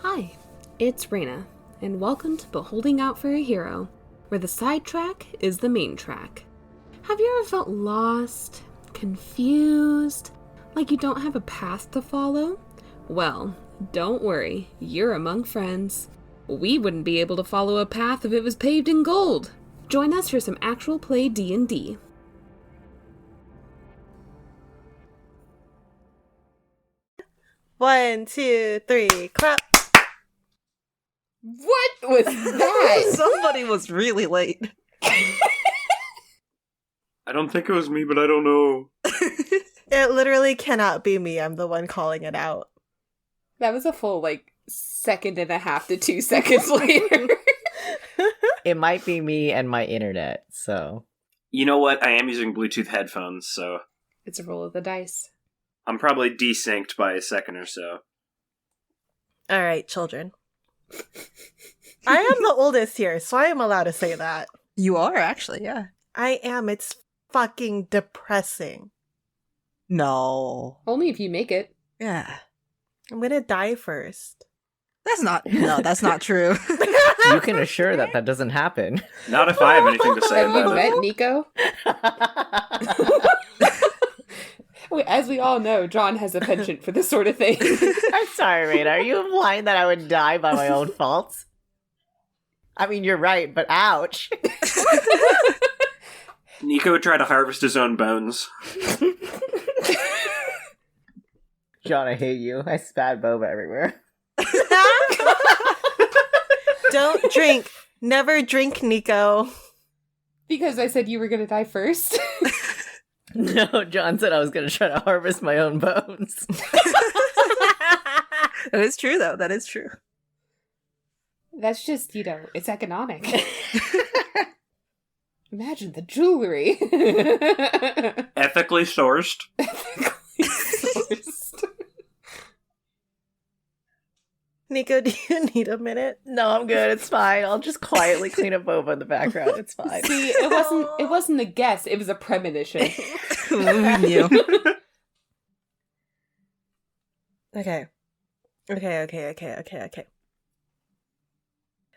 Hi, it's Raina, and welcome to Beholding Out for a Hero, where the side track is the main track. Have you ever felt lost, confused, like you don't have a path to follow? Well, don't worry, you're among friends. We wouldn't be able to follow a path if it was paved in gold. Join us for some actual play D&D. One, two, three, clap. What was that? Somebody was really late. I don't think it was me, but I don't know. It literally cannot be me. I'm the one calling it out. That was a full, second and a half to 2 seconds later. It might be me and my internet, so. You know what? I am using Bluetooth headphones, so It's a roll of the dice. I'm probably desynced by a second or so. All right, children. I am the oldest here, so I am allowed to say that. You are, actually, yeah. I am. It's fucking depressing. No. Only if you make it. Yeah. I'm gonna die first. That's not true. You can assure that that doesn't happen. Not if I have anything to say Have you about met it. Nico? As we all know, John has a penchant for this sort of thing. I'm sorry, Raina. Are you implying that I would die by my own faults? I mean, you're right, but ouch. Nico tried to harvest his own bones. John, I hate you. I spat boba everywhere. Don't drink. Never drink, Nico. Because I said you were going to die first. No, John said I was going to try to harvest my own bones. That is true, though. That is true. That's just, it's economic. Imagine the jewelry. Ethically sourced. Nico, do you need a minute? No, I'm good. It's fine. I'll just quietly clean up boba in the background. It's fine. See, it wasn't a guess, it was a premonition. We knew. Okay.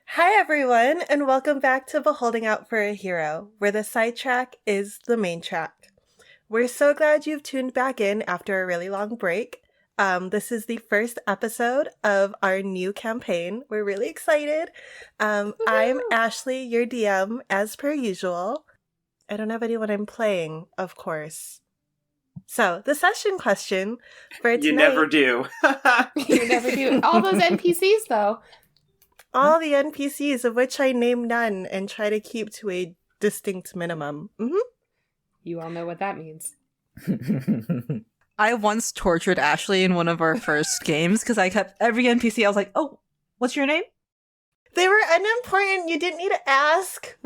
Hi, everyone, and welcome back to Beholding Out for a Hero, where the side track is the main track. We're so glad you've tuned back in after a really long break. This is the first episode of our new campaign. We're really excited. I'm Ashley, your DM, as per usual. I don't have anyone I'm playing, of course. So, the session question for tonight... You never do. You never do. All those NPCs, though. All the NPCs, of which I name none and try to keep to a distinct minimum. Mm-hmm. You all know what that means. I once tortured Ashley in one of our first games because I kept every NPC. I was like, "Oh, what's your name?" They were unimportant. You didn't need to ask.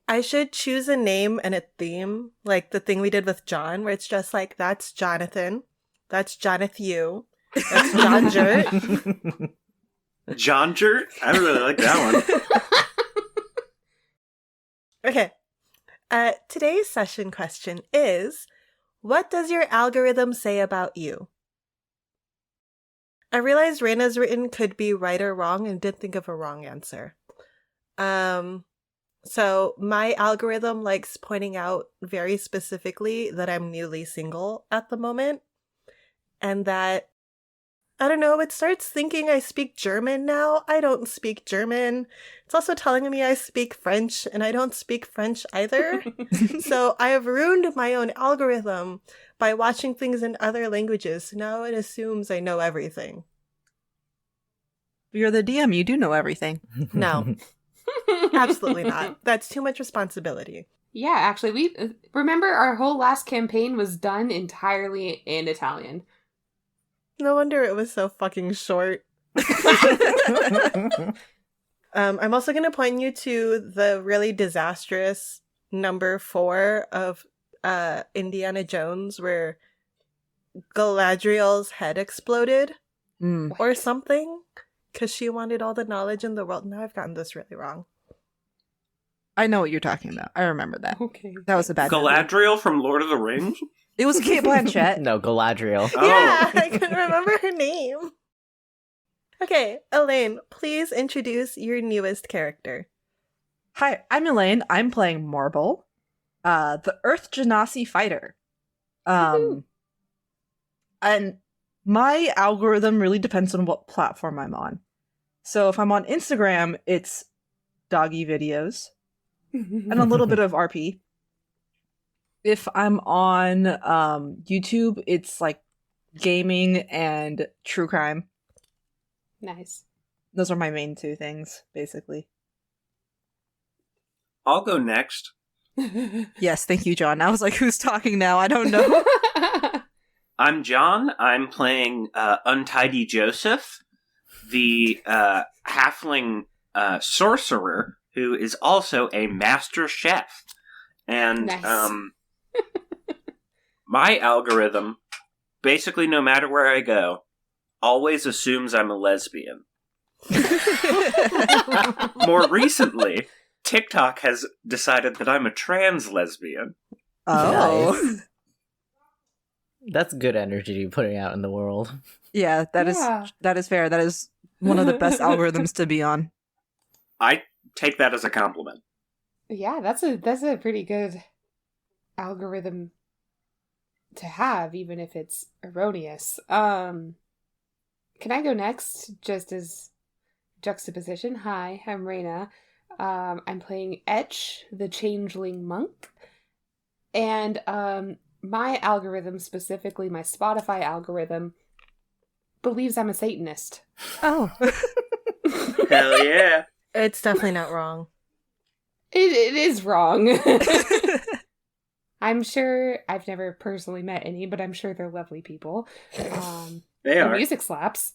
I should choose a name and a theme, like the thing we did with John, where it's just like, that's Jonathan, that's Jonathan, that's John Jert. John Jert? I really like that one. Okay. Today's session question is, what does your algorithm say about you? I realized Raina's written could be right or wrong and didn't think of a wrong answer. So my algorithm likes pointing out very specifically that I'm newly single at the moment. And that, I don't know, it starts thinking I speak German now. I don't speak German. It's also telling me I speak French, and I don't speak French either. So I have ruined my own algorithm by watching things in other languages. Now it assumes I know everything. You're the DM. You do know everything. No. Absolutely not. That's too much responsibility. Yeah, actually, we remember our whole last campaign was done entirely in Italian. No wonder it was so fucking short. I'm also going to point you to the really disastrous number 4 of Indiana Jones, where Galadriel's head exploded or something, because she wanted all the knowledge in the world. Now I've gotten this really wrong. I know what you're talking about. I remember that. Okay. That was a bad Galadriel from Lord of the Rings? It was Kate Blanchett. No, Galadriel. Oh. Yeah, I couldn't remember her name. Okay, Elaine, please introduce your newest character. Hi, I'm Elaine. I'm playing Marble, the Earth Genasi fighter. And my algorithm really depends on what platform I'm on. So if I'm on Instagram, it's doggy videos and a little bit of RP. If I'm on YouTube, it's like gaming and true crime. Nice. Those are my main two things, basically. I'll go next. Yes, thank you, John. I was like, who's talking now? I don't know. I'm John. I'm playing Untidy Joseph, the halfling sorcerer who is also a master chef. And Nice. My algorithm, basically no matter where I go, always assumes I'm a lesbian. More recently, TikTok has decided that I'm a trans lesbian. Oh. Nice. That's good energy you're putting out in the world. Yeah, that is fair. That is one of the best algorithms to be on. I take that as a compliment. Yeah, that's a pretty good algorithm to have, even if it's erroneous. Can I go next, just as juxtaposition? Hi, I'm Raina. I'm playing Etch, the changeling monk. And my algorithm, specifically my Spotify algorithm, believes I'm a Satanist. Oh. Hell yeah. It's definitely not wrong. It is wrong. I'm sure I've never personally met any, but I'm sure they're lovely people. They The are. music slaps.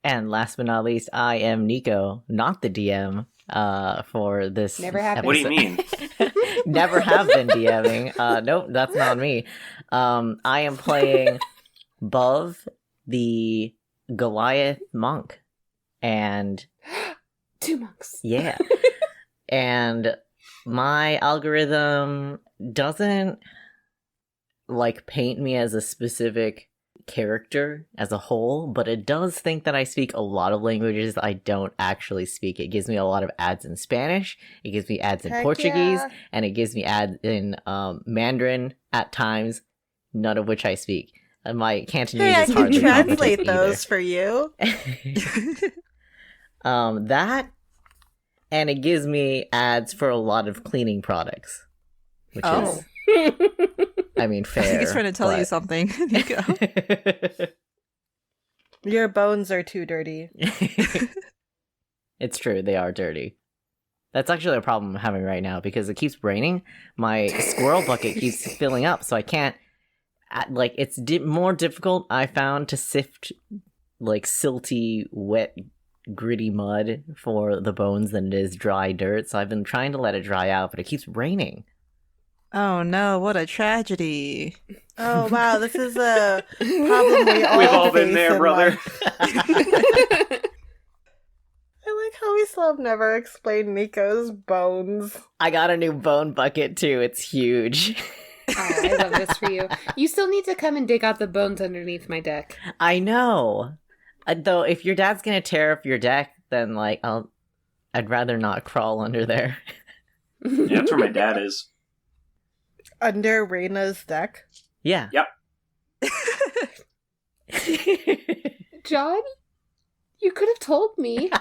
And last but not least, I am Nico, not the DM for this. Never happened. What do you mean? Never have been DMing. Nope, that's not me. I am playing Buv, the Goliath monk. And 2 monks. yeah. And my algorithm doesn't like paint me as a specific character as a whole, but it does think that I speak a lot of languages I don't actually speak. It gives me a lot of ads in Spanish, it gives me ads in Heck Portuguese, yeah. and it gives me ads in Mandarin at times, none of which I speak. And my Cantonese Hey, I is can hardly translate competent those for you. that, and it gives me ads for a lot of cleaning products, which Oh. is, I mean, fair. I think he's trying to tell you but- something, Nico. Your bones are too dirty. It's true, they are dirty. That's actually a problem I'm having right now because it keeps raining. My squirrel bucket keeps filling up, so I can't. Like, it's more difficult, I found, to sift like silty, wet, gritty mud for the bones than it is dry dirt. So I've been trying to let it dry out, but it keeps raining. Oh no, what a tragedy. Oh wow, this is a problem we all We've all been face there, in brother. life. I like how we still have never explained Nico's bones. I got a new bone bucket too. It's huge. Oh, I love this for you. You still need to come and dig out the bones underneath my deck. I know. Though, if your dad's gonna tear up your deck, then like I'd rather not crawl under there. Yeah, that's where my dad is. Under Reina's deck. Yeah. Yep. John, you could have told me.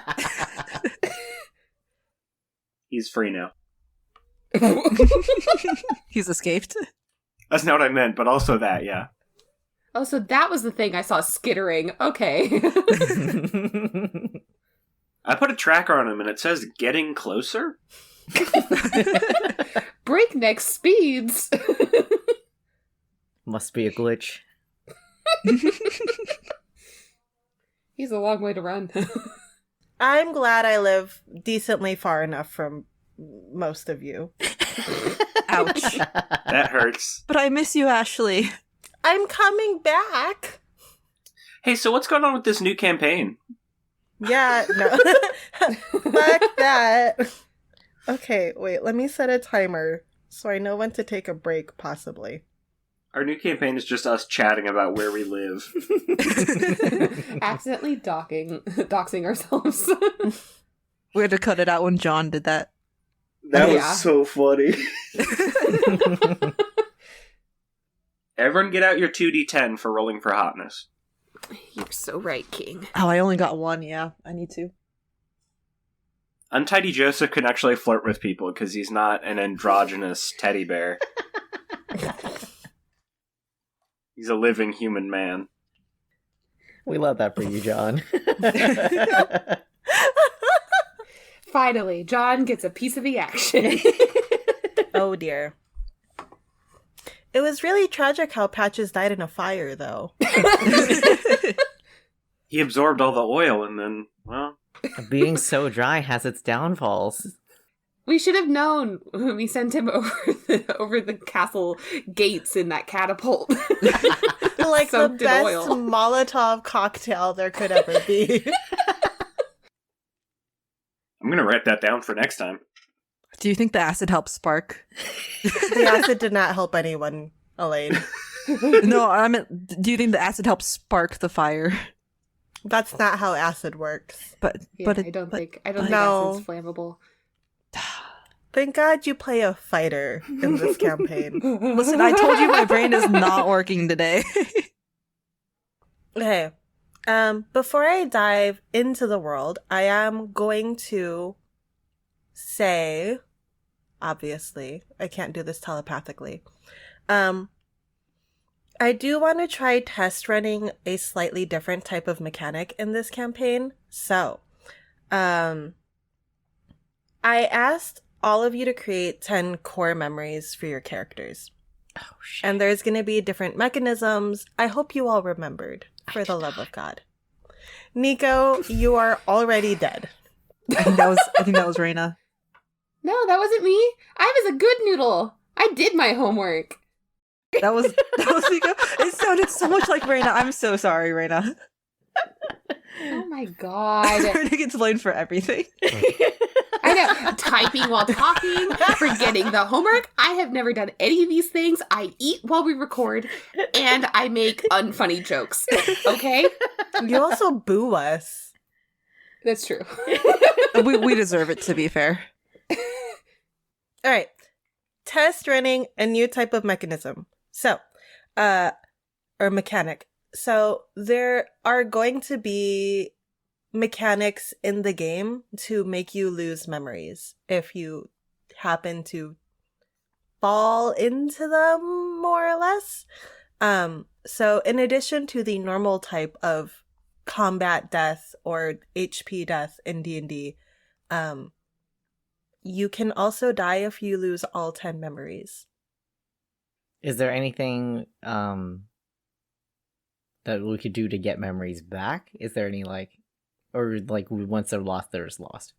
He's free now. He's escaped. That's not what I meant, but also that, yeah. Oh, so that was the thing I saw skittering. Okay. I put a tracker on him and it says getting closer. Breakneck speeds. Must be a glitch. He's a long way to run. I'm glad I live decently far enough from most of you. Ouch. That hurts. But I miss you, Ashley. I'm coming back. Hey, so what's going on with this new campaign? Yeah, no. Fuck that. Okay, wait, let me set a timer so I know when to take a break, possibly. Our new campaign is just us chatting about where we live. Accidentally doxing ourselves. We had to cut it out when John did that. That was Yeah. so funny. Everyone get out your 2d10 for rolling for hotness. You're so right, King. Oh, I only got one. Yeah, I need to. Untidy Joseph can actually flirt with people because he's not an androgynous teddy bear. He's a living human man. We love that for you, John. Finally, John gets a piece of the action. Oh dear. It was really tragic how Patches died in a fire, though. He absorbed all the oil and then, well... Being so dry has its downfalls. We should have known when we sent him over the castle gates in that catapult. Like the Soaked in best oil. Molotov cocktail there could ever be. I'm gonna write that down for next time. Do you think the acid helps spark? The acid did not help anyone, Elaine. No, I meant, do you think the acid helps spark the fire? That's not how acid works. But Yeah, it, I don't but- think No. acid's flammable. Thank God you play a fighter in this campaign. Listen, I told you my brain is not working today. Okay. Before I dive into the world, I am going to say, obviously, I can't do this telepathically. I do want to try test running a slightly different type of mechanic in this campaign. So, I asked all of you to create 10 core memories for your characters. Oh, shit. And there's going to be different mechanisms. I hope you all remembered, for the love of God. Nico, you are already dead. I think that was Raina. No, that wasn't me. I was a good noodle. I did my homework. That was Nico. It sounded so much like Raina. I'm so sorry, Raina. Oh my god. Raina gets blamed for everything. I know. Typing while talking, forgetting the homework. I have never done any of these things. I eat while we record, and I make unfunny jokes. Okay? You also boo us. That's true. We deserve it, to be fair. All right. Test running a new type of mechanism. So, or mechanic. So, there are going to be mechanics in the game to make you lose memories if you happen to fall into them, more or less. So in addition to the normal type of combat death or HP death in D&D, you can also die if you lose all 10 memories. Is there anything that we could do to get memories back? Is there any once they're lost, they're just lost?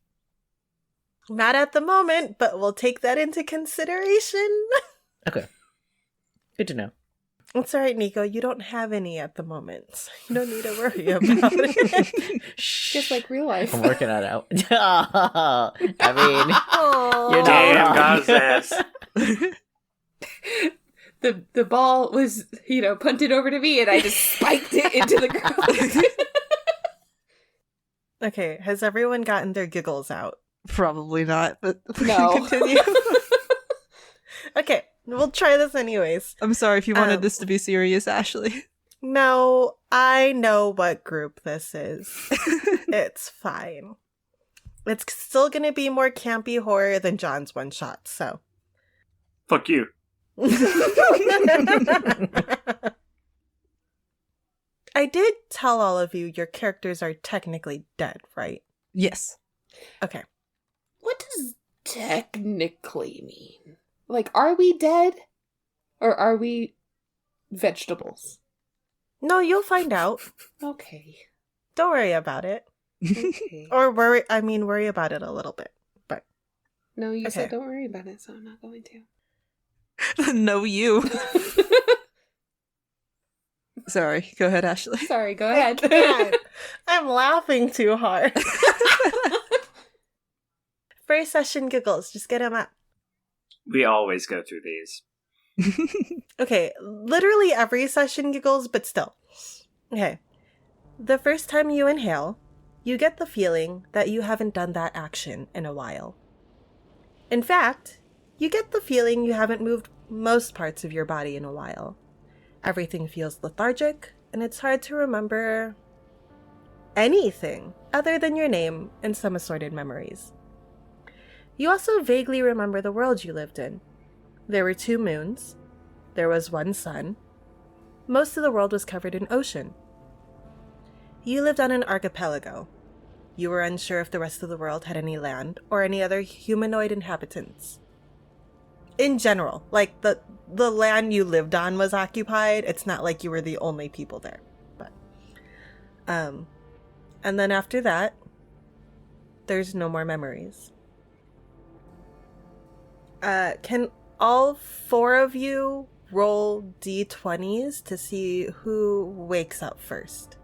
Not at the moment, but we'll take that into consideration. Okay. Good to know. It's all right, Nico. You don't have any at the moment. You don't need to worry about it. Just like real life. I'm working on it out. I mean, Aw. You're not Damn, wrong. God's ass. The ball was, punted over to me, and I just spiked it into the ground. Okay, has everyone gotten their giggles out? Probably not, but No. continue. Okay, we'll try this anyways. I'm sorry if you wanted this to be serious, Ashley. No, I know what group this is. It's fine. It's still gonna be more campy horror than John's one shot, so. Fuck you. I did tell all of you your characters are technically dead, right? Yes. Okay. What does technically mean? Like, are we dead? Or are we vegetables? No, you'll find out. Okay. Don't worry about it. Okay. Or worry about it a little bit. But No, you Okay. said don't worry about it, so I'm not going to. No, you. Sorry. Go ahead, Ashley. Sorry, go I ahead. can't. I'm laughing too hard. First session giggles, just get them up. We always go through these. Okay, literally every session giggles, but still. Okay. The first time you inhale, you get the feeling that you haven't done that action in a while. In fact, you get the feeling you haven't moved most parts of your body in a while. Everything feels lethargic, and it's hard to remember anything other than your name and some assorted memories. You also vaguely remember the world you lived in. There were 2 moons. There was 1 sun. Most of the world was covered in ocean. You lived on an archipelago. You were unsure if the rest of the world had any land or any other humanoid inhabitants. In general, like the land you lived on was occupied. It's not like you were the only people there. But and then after that, there's no more memories. Can all 4 of you roll d20s to see who wakes up first?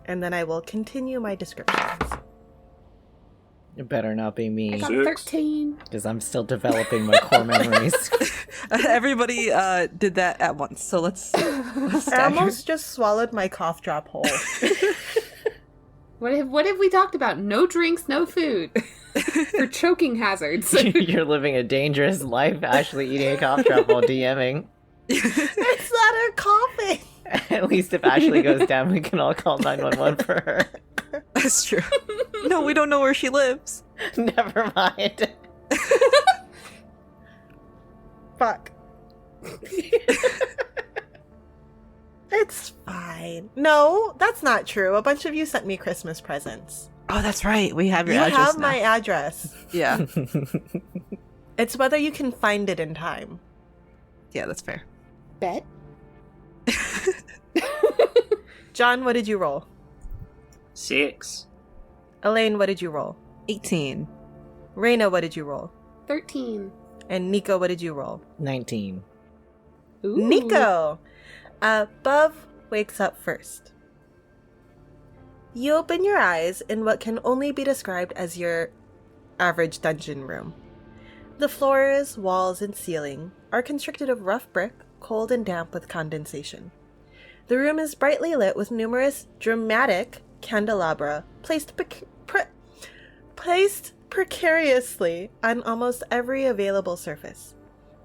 And then I will continue my descriptions. It better not be I me, got 6. 13. because I'm still developing my core memories. Everybody did that at once, so let's I stagger. almost just swallowed my cough drop whole. What have we talked about? No drinks, no food. For choking hazards. You're living a dangerous life, actually eating a cough drop while DMing. It's not her coughing. At least if Ashley goes down, we can all call 911 for her. That's true. No, we don't know where she lives. Never mind. Fuck. It's fine. No, that's not true. A bunch of you sent me Christmas presents. Oh, that's right. We have your You address have now. my address. Yeah. It's whether you can find it in time. Yeah, that's fair. Bet. John, what did you roll? 6. Elaine, what did you roll? 18. Raina, what did you roll? 13. And Nico, what did you roll? 19. Ooh. Nico! Buv wakes up first. You open your eyes in what can only be described as your average dungeon room. The floors, walls, and ceiling are constructed of rough brick, cold and damp with condensation. The room is brightly lit with numerous dramatic candelabra placed precariously on almost every available surface.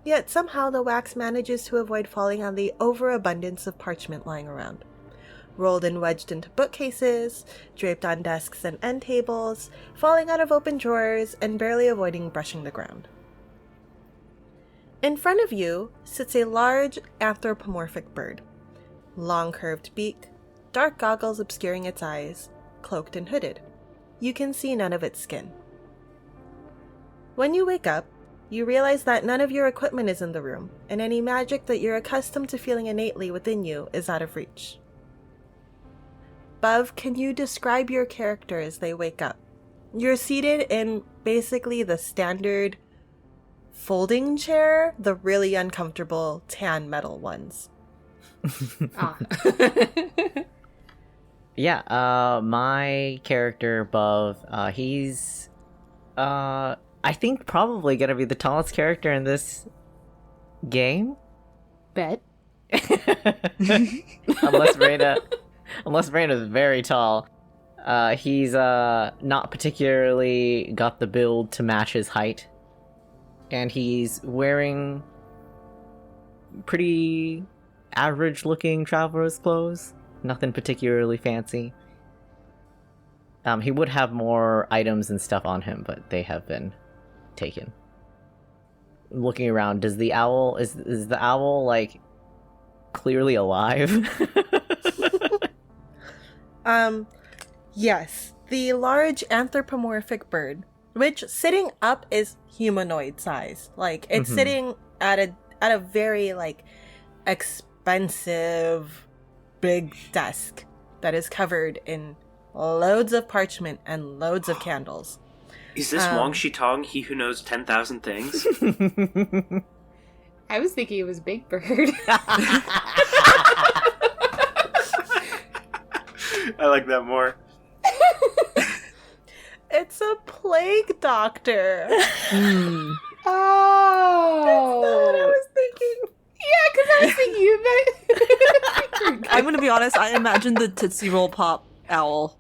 Yet somehow the wax manages to avoid falling on the overabundance of parchment lying around. Rolled and wedged into bookcases, draped on desks and end tables, falling out of open drawers, and barely avoiding brushing the ground. In front of you sits a large anthropomorphic bird. Long curved beak, dark goggles obscuring its eyes, cloaked and hooded. You can see none of its skin. When you wake up, you realize that none of your equipment is in the room, and any magic that you're accustomed to feeling innately within you is out of reach. Buv, can you describe your character as they wake up? You're seated in basically the standard folding chair, the really uncomfortable tan metal ones. Ah. Yeah, my character above, he's, I think probably gonna be the tallest character in this game. Bet. Unless Raina's very tall. He's not particularly got the build to match his height. And he's wearing pretty average looking traveler's clothes. Nothing particularly fancy. He would have more items and stuff on him, but they have been taken. Looking around, is the owl like clearly alive? Yes, the large anthropomorphic bird, which sitting up is humanoid size. Like it's sitting at a very like expensive big desk that is covered in loads of parchment and loads of candles. Is this Wang Shitong, he who knows 10,000 things? I was thinking it was Big Bird. I like that more. It's a plague doctor. be honest, I imagined the Tootsie Roll Pop owl.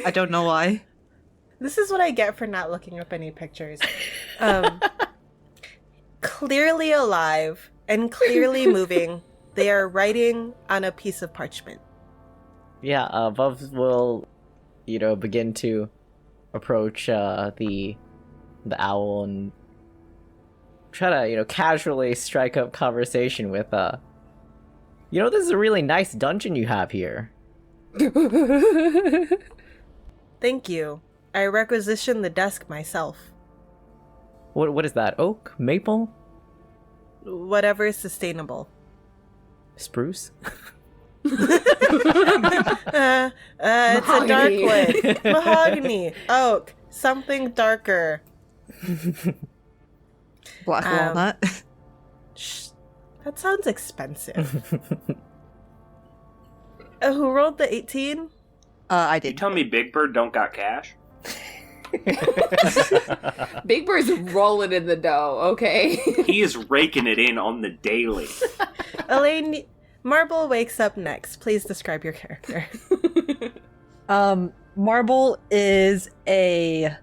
I don't know why. This is what I get for not looking up any pictures. Clearly alive and clearly moving. They are writing on a piece of parchment. Yeah, Bubs will, begin to approach the owl and try to, casually strike up conversation with, this is a really nice dungeon you have here. Thank you. I requisitioned the desk myself. What is that? Oak? Maple? Whatever is sustainable. Spruce? It's a dark wood. Mahogany. Oak. Something darker. Black walnut. Shh. That sounds expensive. Who rolled the 18? I You did. tell me Big Bird don't got cash? Big Bird's rolling in the dough, okay? He is raking it in on the daily. Elaine, Marble wakes up next. Please describe your character. Marble is a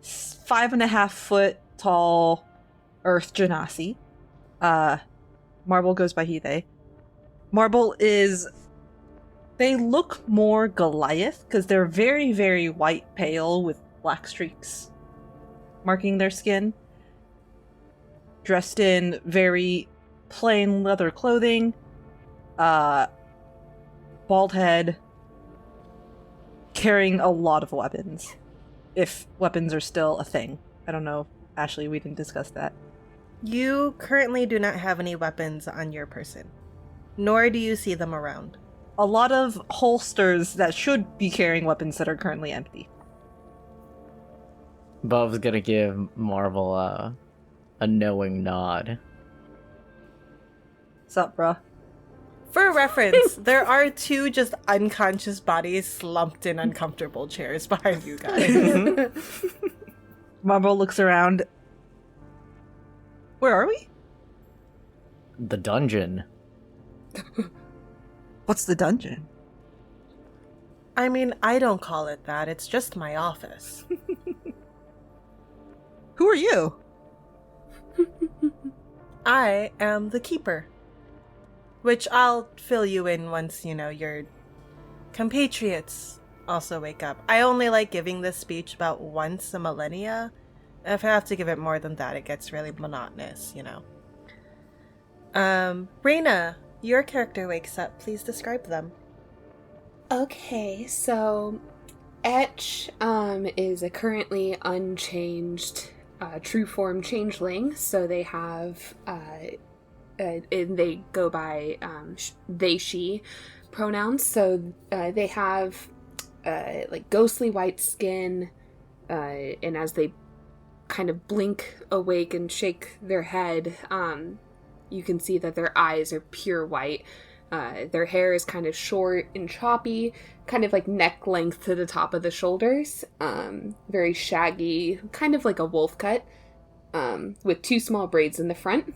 5.5 foot tall earth genasi. Marble goes by he, they. Marble is... They look more Goliath, because they're very, very white pale with black streaks marking their skin. Dressed in very plain leather clothing. Bald head. Carrying a lot of weapons. If weapons are still a thing. I don't know. Ashley, we didn't discuss that. You currently do not have any weapons on your person. Nor do you see them around. A lot of holsters that should be carrying weapons that are currently empty. Bub's gonna give Marvel a knowing nod. What's up, bruh? For reference, there are 2 just unconscious bodies slumped in uncomfortable chairs behind you guys. Marble looks around. Where are we? The dungeon. What's the dungeon? I mean, I don't call it that. It's just my office. Who are you? I am the keeper. Which I'll fill you in once, your compatriots also wake up. I only like giving this speech about once a millennia. If I have to give it more than that, it gets really monotonous, Reina, your character wakes up. Please describe them. Okay, so Etch is a currently unchanged true form changeling, so they have and they go by they she pronouns, so they have like ghostly white skin, and as they kind of blink awake and shake their head, you can see that their eyes are pure white. Their hair is kind of short and choppy, kind of like neck length to the top of the shoulders. Very shaggy, kind of like a wolf cut, with 2 small braids in the front.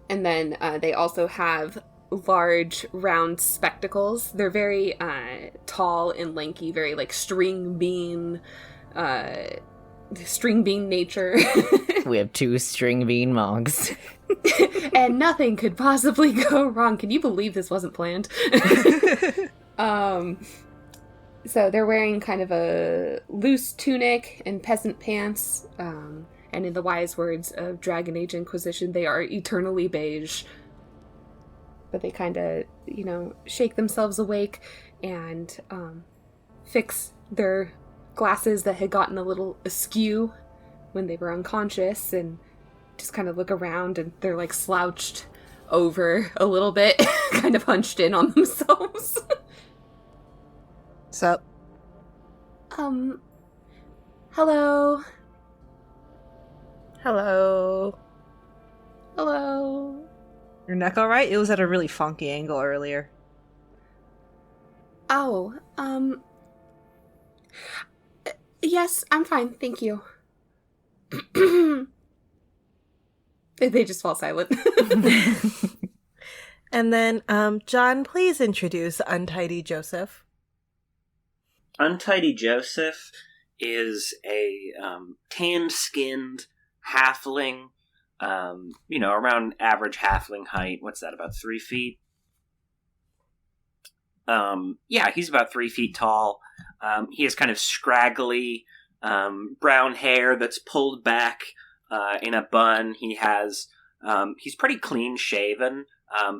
And then they also have large, round spectacles. They're very tall and lanky, very like string bean nature. We have 2 string bean monks. And nothing could possibly go wrong. Can you believe this wasn't planned? So they're wearing kind of a loose tunic and peasant pants. And in the wise words of Dragon Age Inquisition, they are eternally beige. But they kind of, shake themselves awake and fix their glasses that had gotten a little askew when they were unconscious, and just kind of look around, and they're like slouched over a little bit, kind of hunched in on themselves. Sup? Hello. Hello. Hello. Your neck alright? It was at a really funky angle earlier. Oh, yes, I'm fine, thank you. They just fall silent. And then, John, please introduce Untidy Joseph. Untidy Joseph is a tan-skinned halfling, around average halfling height. What's that, about 3 feet? He's about 3 feet tall. He has kind of scraggly brown hair that's pulled back in a bun. He's pretty clean shaven,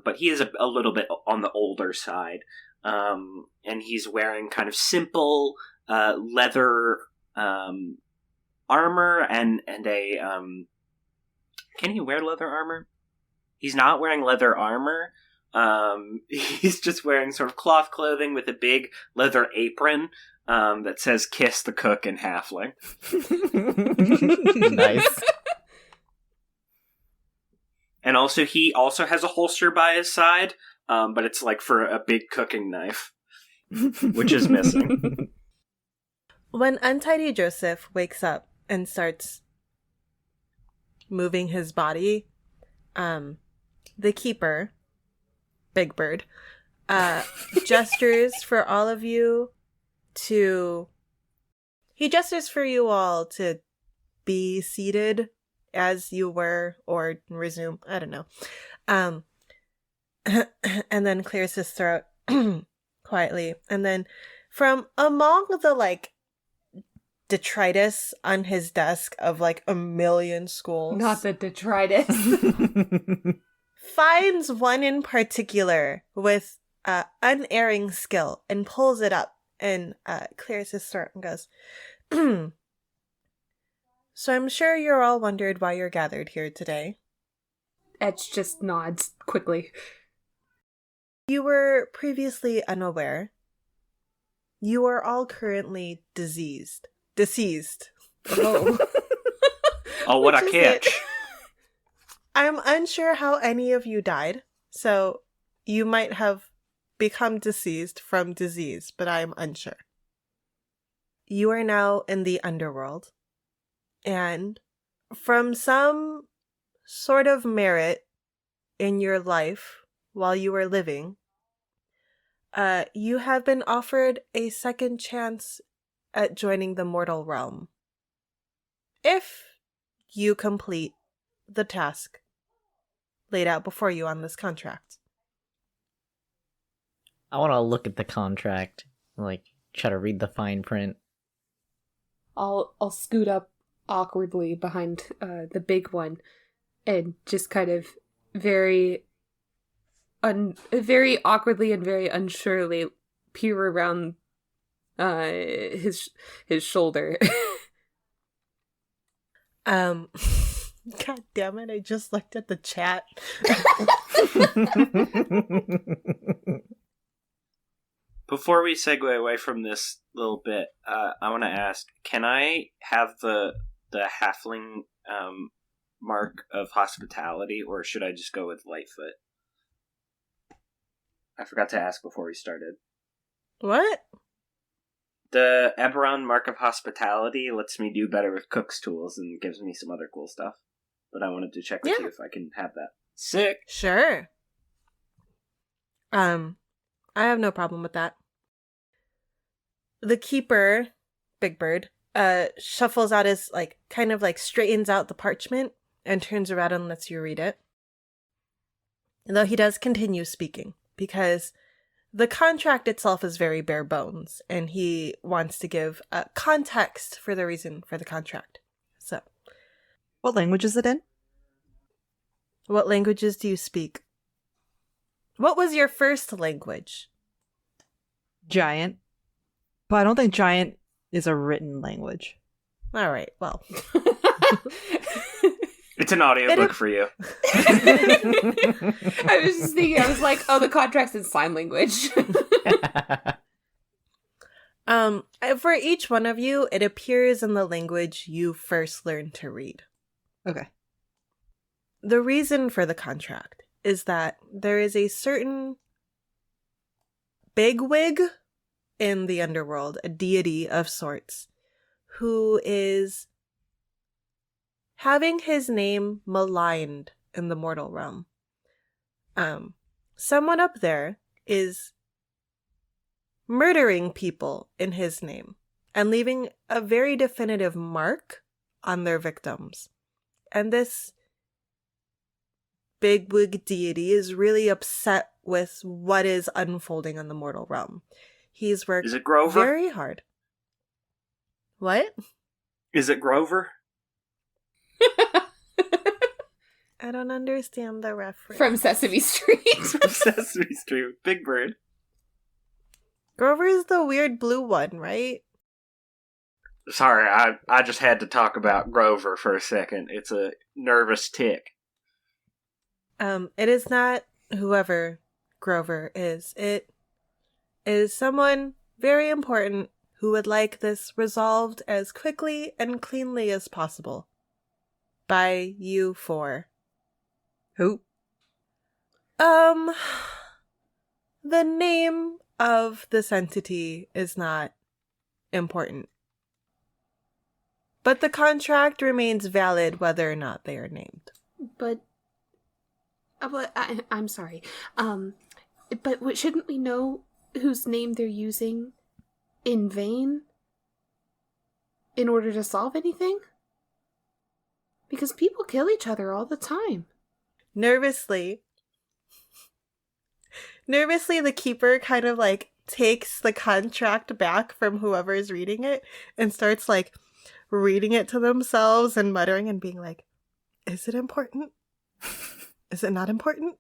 but he is a little bit on the older side. And he's wearing kind of simple leather armor and a can he wear leather armor? He's not wearing leather armor. He's just wearing sort of cloth clothing with a big leather apron that says "Kiss the Cook" in halfling. Nice. And also, he also has a holster by his side, but it's like for a big cooking knife, which is missing. When Untidy Joseph wakes up and starts moving his body, the keeper, Big Bird, gestures for all of you he gestures for you all to be seated as you were, or resume, I don't know. And then clears his throat quietly. And then from among the, detritus on his desk of, a million schools. Not the detritus. Finds one in particular with unerring skill and pulls it up and clears his throat and goes, So I'm sure you're all wondered why you're gathered here today. Etch just nods quickly. You were previously unaware. You are all currently deceased. Oh. Oh, what a Which is it. catch. I'm unsure how any of you died, so you might have become deceased from disease, but I am unsure. You are now in the Underworld, and from some sort of merit in your life while you were living, you have been offered a second chance at joining the mortal realm. If you complete the task laid out before you on this contract. I want to look at the contract, try to read the fine print. I'll scoot up awkwardly behind the big one and just kind of very awkwardly and very unsurely peer around his shoulder. God damn it, I just looked at the chat. Before we segue away from this little bit, I want to ask, can I have the halfling mark of hospitality, or should I just go with Lightfoot? I forgot to ask before we started. What? The Eberron mark of hospitality lets me do better with cook's tools and gives me some other cool stuff. But I wanted to check with you if I can have that. Sick. Sure. I have no problem with that. The keeper, Big Bird, shuffles out his, straightens out the parchment and turns around and lets you read it. Though he does continue speaking, because the contract itself is very bare bones, and he wants to give context for the reason for the contract. So, What language is it in? what languages do you speak? What was your first language? Giant. But I don't think Giant is a written language. All right, well. It's an audiobook for you. I was just thinking, I was like, oh, the contract's in sign language. For each one of you, it appears in the language you first learned to read. Okay. The reason for the contract is that there is a certain bigwig in the Underworld, a deity of sorts, who is having his name maligned in the mortal realm. someone up there is murdering people in his name and leaving a very definitive mark on their victims. And this bigwig deity is really upset with what is unfolding in the mortal realm. He's worked Is it Grover? very hard. What? Is it Grover? I don't understand the reference. From Sesame Street. From Sesame Street. Big Bird. Grover is the weird blue one, right? Sorry, I just had to talk about Grover for a second. It's a nervous tick. It is not whoever Grover is. It is someone very important who would like this resolved as quickly and cleanly as possible. By you four. Who? The name of this entity is not important. But the contract remains valid whether or not they are named. But I'm sorry. But shouldn't we know whose name they're using in vain in order to solve anything? Because people kill each other all the time. Nervously, the keeper kind of like takes the contract back from whoever is reading it and starts like reading it to themselves and muttering and being like, is it important? Is it not important?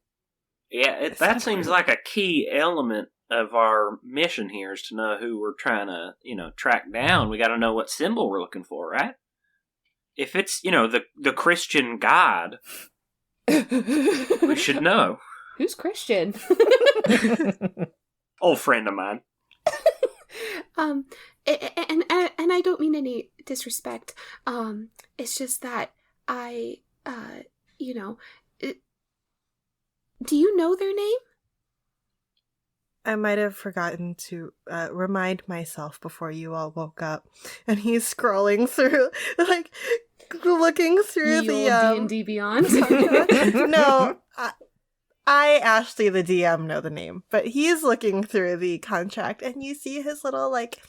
Yeah, that seems like a key element of our mission here is to know who we're trying to, track down. We got to know what symbol we're looking for, right? If it's, the Christian God, we should know. Who's Christian? Old friend of mine. And I don't mean any disrespect. It's just that do you know their name? I might have forgotten to remind myself before you all woke up. And he's scrolling through, like, looking through the old D&D Beyond. No, I, Ashley, the DM, know the name. But he's looking through the contract, and you see his little, like,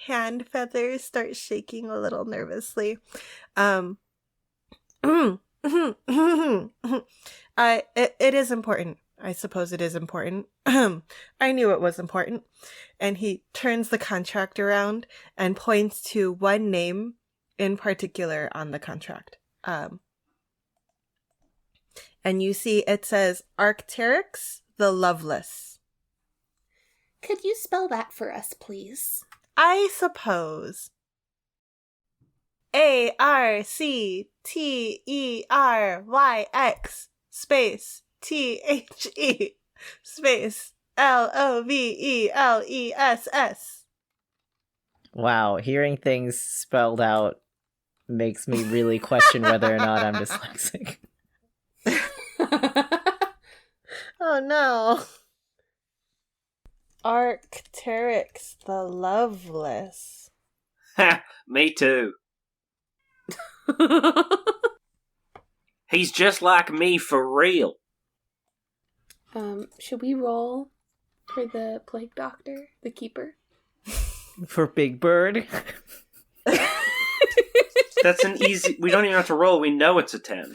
hand feathers start shaking a little nervously. It is important. I suppose it is important. I knew it was important. And he turns the contract around and points to one name in particular on the contract. And you see it says Arcteryx the Loveless. Could you spell that for us, please? I suppose. ARCTERYX space THE space LOVELESS. Wow, hearing things spelled out makes me really question whether or not I'm dyslexic. Oh no. Arcteryx the Loveless. Ha! Me too. He's just like me for real. Should we roll for the plague doctor, the keeper? For Big Bird? That's an easy... We don't even have to roll. We know it's a 10.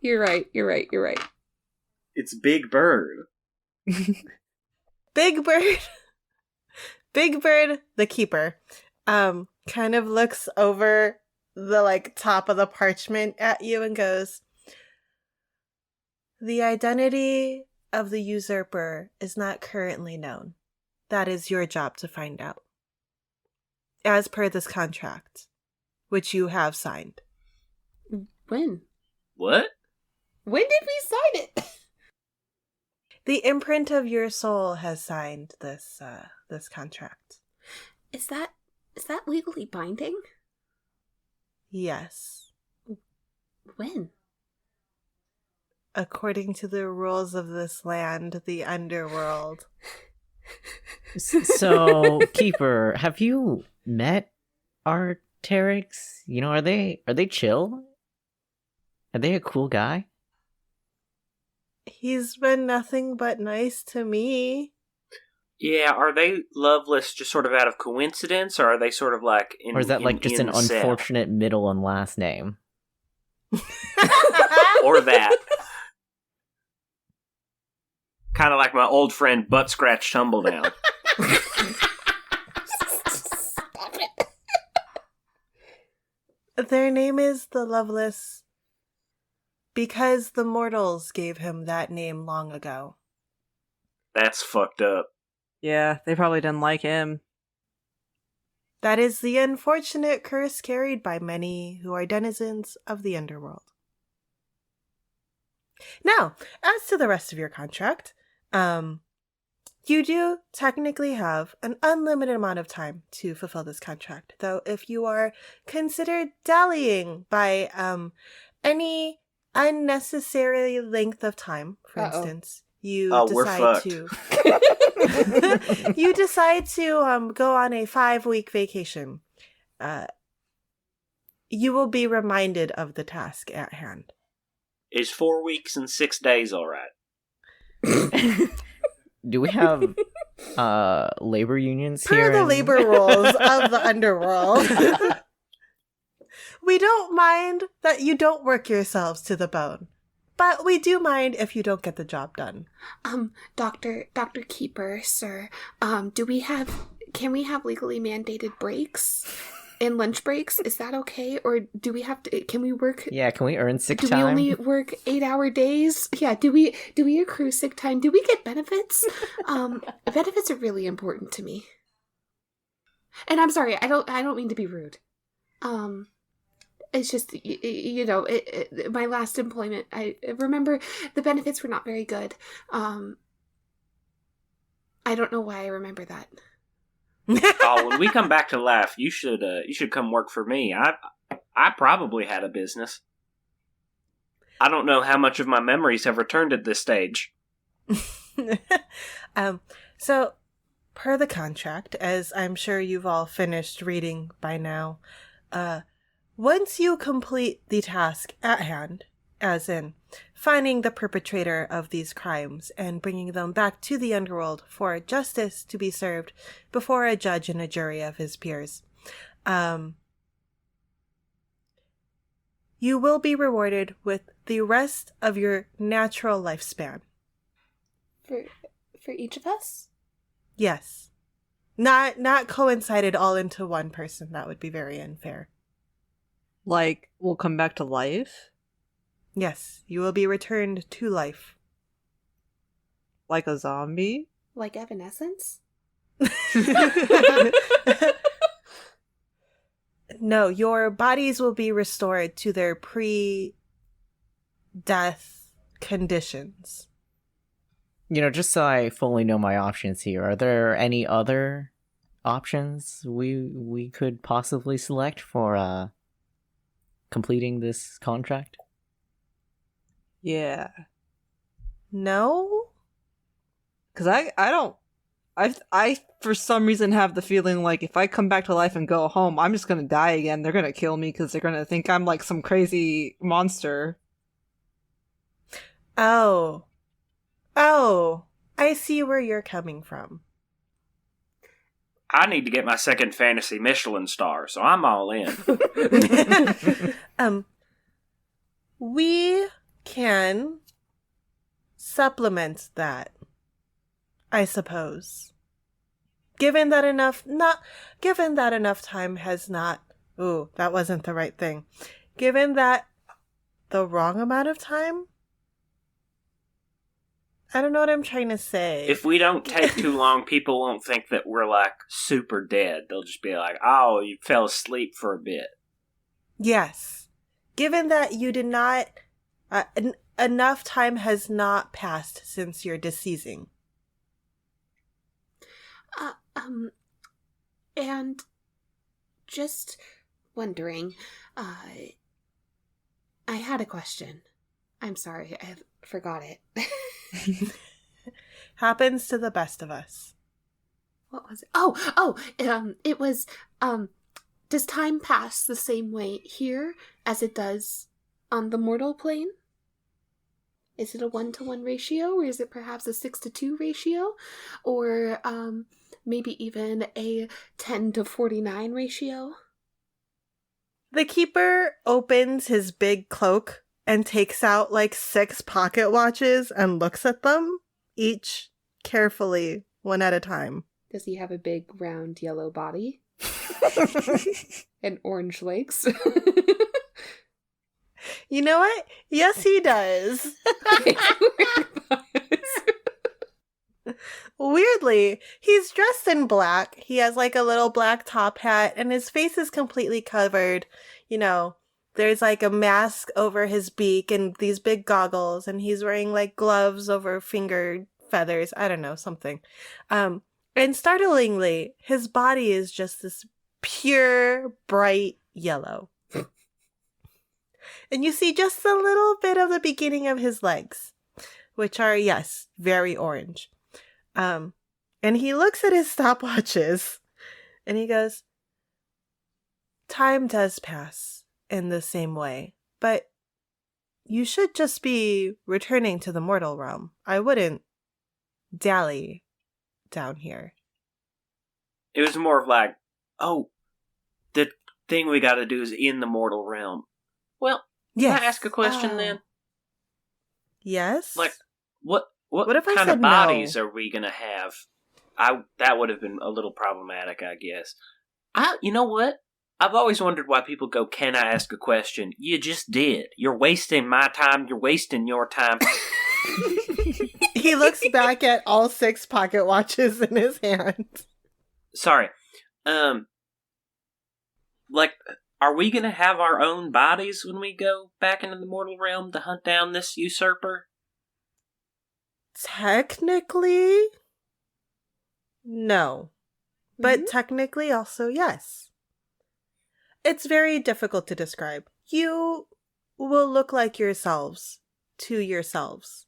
You're right. It's Big Bird. Big Bird. Big Bird, the keeper, kind of looks over the, like, top of the parchment at you and goes, "The identity of the usurper is not currently known. That is your job to find out. As per this contract, which you have signed." When? What? When did we sign it? The imprint of your soul has signed this contract. Is that legally binding? Yes. When? According to the rules of this land, the Underworld. So, Keeper, have you met Arcteryx? Are they chill? Are they a cool guy? He's been nothing but nice to me. Yeah, are they loveless just sort of out of coincidence, or are they sort of like in Or is that like just an incel? unfortunate middle and last name? Or that? Kind of like my old friend Butt Scratch Tumbledown. Their name is the Loveless because the mortals gave him that name long ago. That's fucked up. Yeah, they probably didn't like him. That is the unfortunate curse carried by many who are denizens of the Underworld. Now, as to the rest of your contract, you do technically have an unlimited amount of time to fulfill this contract, though if you are considered dallying by any unnecessary length of time, for instance, you decide to you decide to go on a 5-week vacation. You will be reminded of the task at hand. Is 4 weeks and 6 days all right? Do we have labor unions here? Per the labor rules of the Underworld. We don't mind that you don't work yourselves to the bone. But we do mind if you don't get the job done. Dr. Keeper, sir, can we have legally mandated breaks and lunch breaks? Is that okay? Or do we have to, can we work? Yeah, can we earn sick time? Do we only work 8-hour days? Yeah, do we accrue sick time? Do we get benefits? Benefits are really important to me. And I'm sorry, I don't mean to be rude. It's just, my last employment, I remember the benefits were not very good. I don't know why I remember that. Oh, when we come back to life, you should come work for me. I probably had a business. I don't know how much of my memories have returned at this stage. So, per the contract, as I'm sure you've all finished reading by now, once you complete the task at hand, as in finding the perpetrator of these crimes and bringing them back to the Underworld for justice to be served before a judge and a jury of his peers, you will be rewarded with the rest of your natural lifespan. For each of us? Yes. Not coincided all into one person. That would be very unfair. Like, we'll come back to life? Yes, you will be returned to life. Like a zombie? Like Evanescence? No, your bodies will be restored to their pre-death conditions. Just so I fully know my options here, are there any other options we could possibly select for completing this contract? Yeah. No? Because I for some reason have the feeling like if I come back to life and go home, I'm just gonna die again. They're gonna kill me because they're gonna think I'm like some crazy monster. Oh, I see where you're coming from. I need to get my second fantasy Michelin star, so I'm all in. We can supplement that, I suppose. Given that enough time has not... Ooh, that wasn't the right thing. Given that the wrong amount of time? I don't know what I'm trying to say. If we don't take too long, people won't think that we're like super dead. They'll just be like, oh, you fell asleep for a bit. Yes. Given that you did not... enough time has not passed since your deceasing. And just wondering, I had a question. I'm sorry, I forgot it. Happens to the best of us. What was it? It was, does time pass the same way here as it does on the mortal plane? Is it a 1-to-1 ratio, or is it perhaps a 6-to-2 ratio, or maybe even a 10-to-49 ratio? The keeper opens his big cloak and takes out like 6 pocket watches and looks at them, each carefully, one at a time. Does he have a big, round, yellow body? And orange legs? You know what? Yes, he does. Weirdly, he's dressed in black. He has like a little black top hat and his face is completely covered. You know, there's like a mask over his beak and these big goggles, and he's wearing like gloves over finger feathers. I don't know, something. And startlingly, his body is just this pure, bright yellow. And you see just a little bit of the beginning of his legs, which are, yes, very orange. And he looks at his stopwatches and he goes, "Time does pass in the same way, but you should just be returning to the mortal realm. I wouldn't dally down here." It was more of like, oh, the thing we gotta do is in the mortal realm. Well, Yes. can I ask a question then? Yes? Like, what if I kind said of bodies no? are we gonna have? That would have been a little problematic, I guess. You know what? I've always wondered why people go, "Can I ask a question?" You just did. You're wasting my time. You're wasting your time. He looks back at all 6 pocket watches in his hand. Sorry. Like, are we gonna have our own bodies when we go back into the mortal realm to hunt down this usurper? Technically, no. But technically also yes. It's very difficult to describe. You will look like yourselves to yourselves.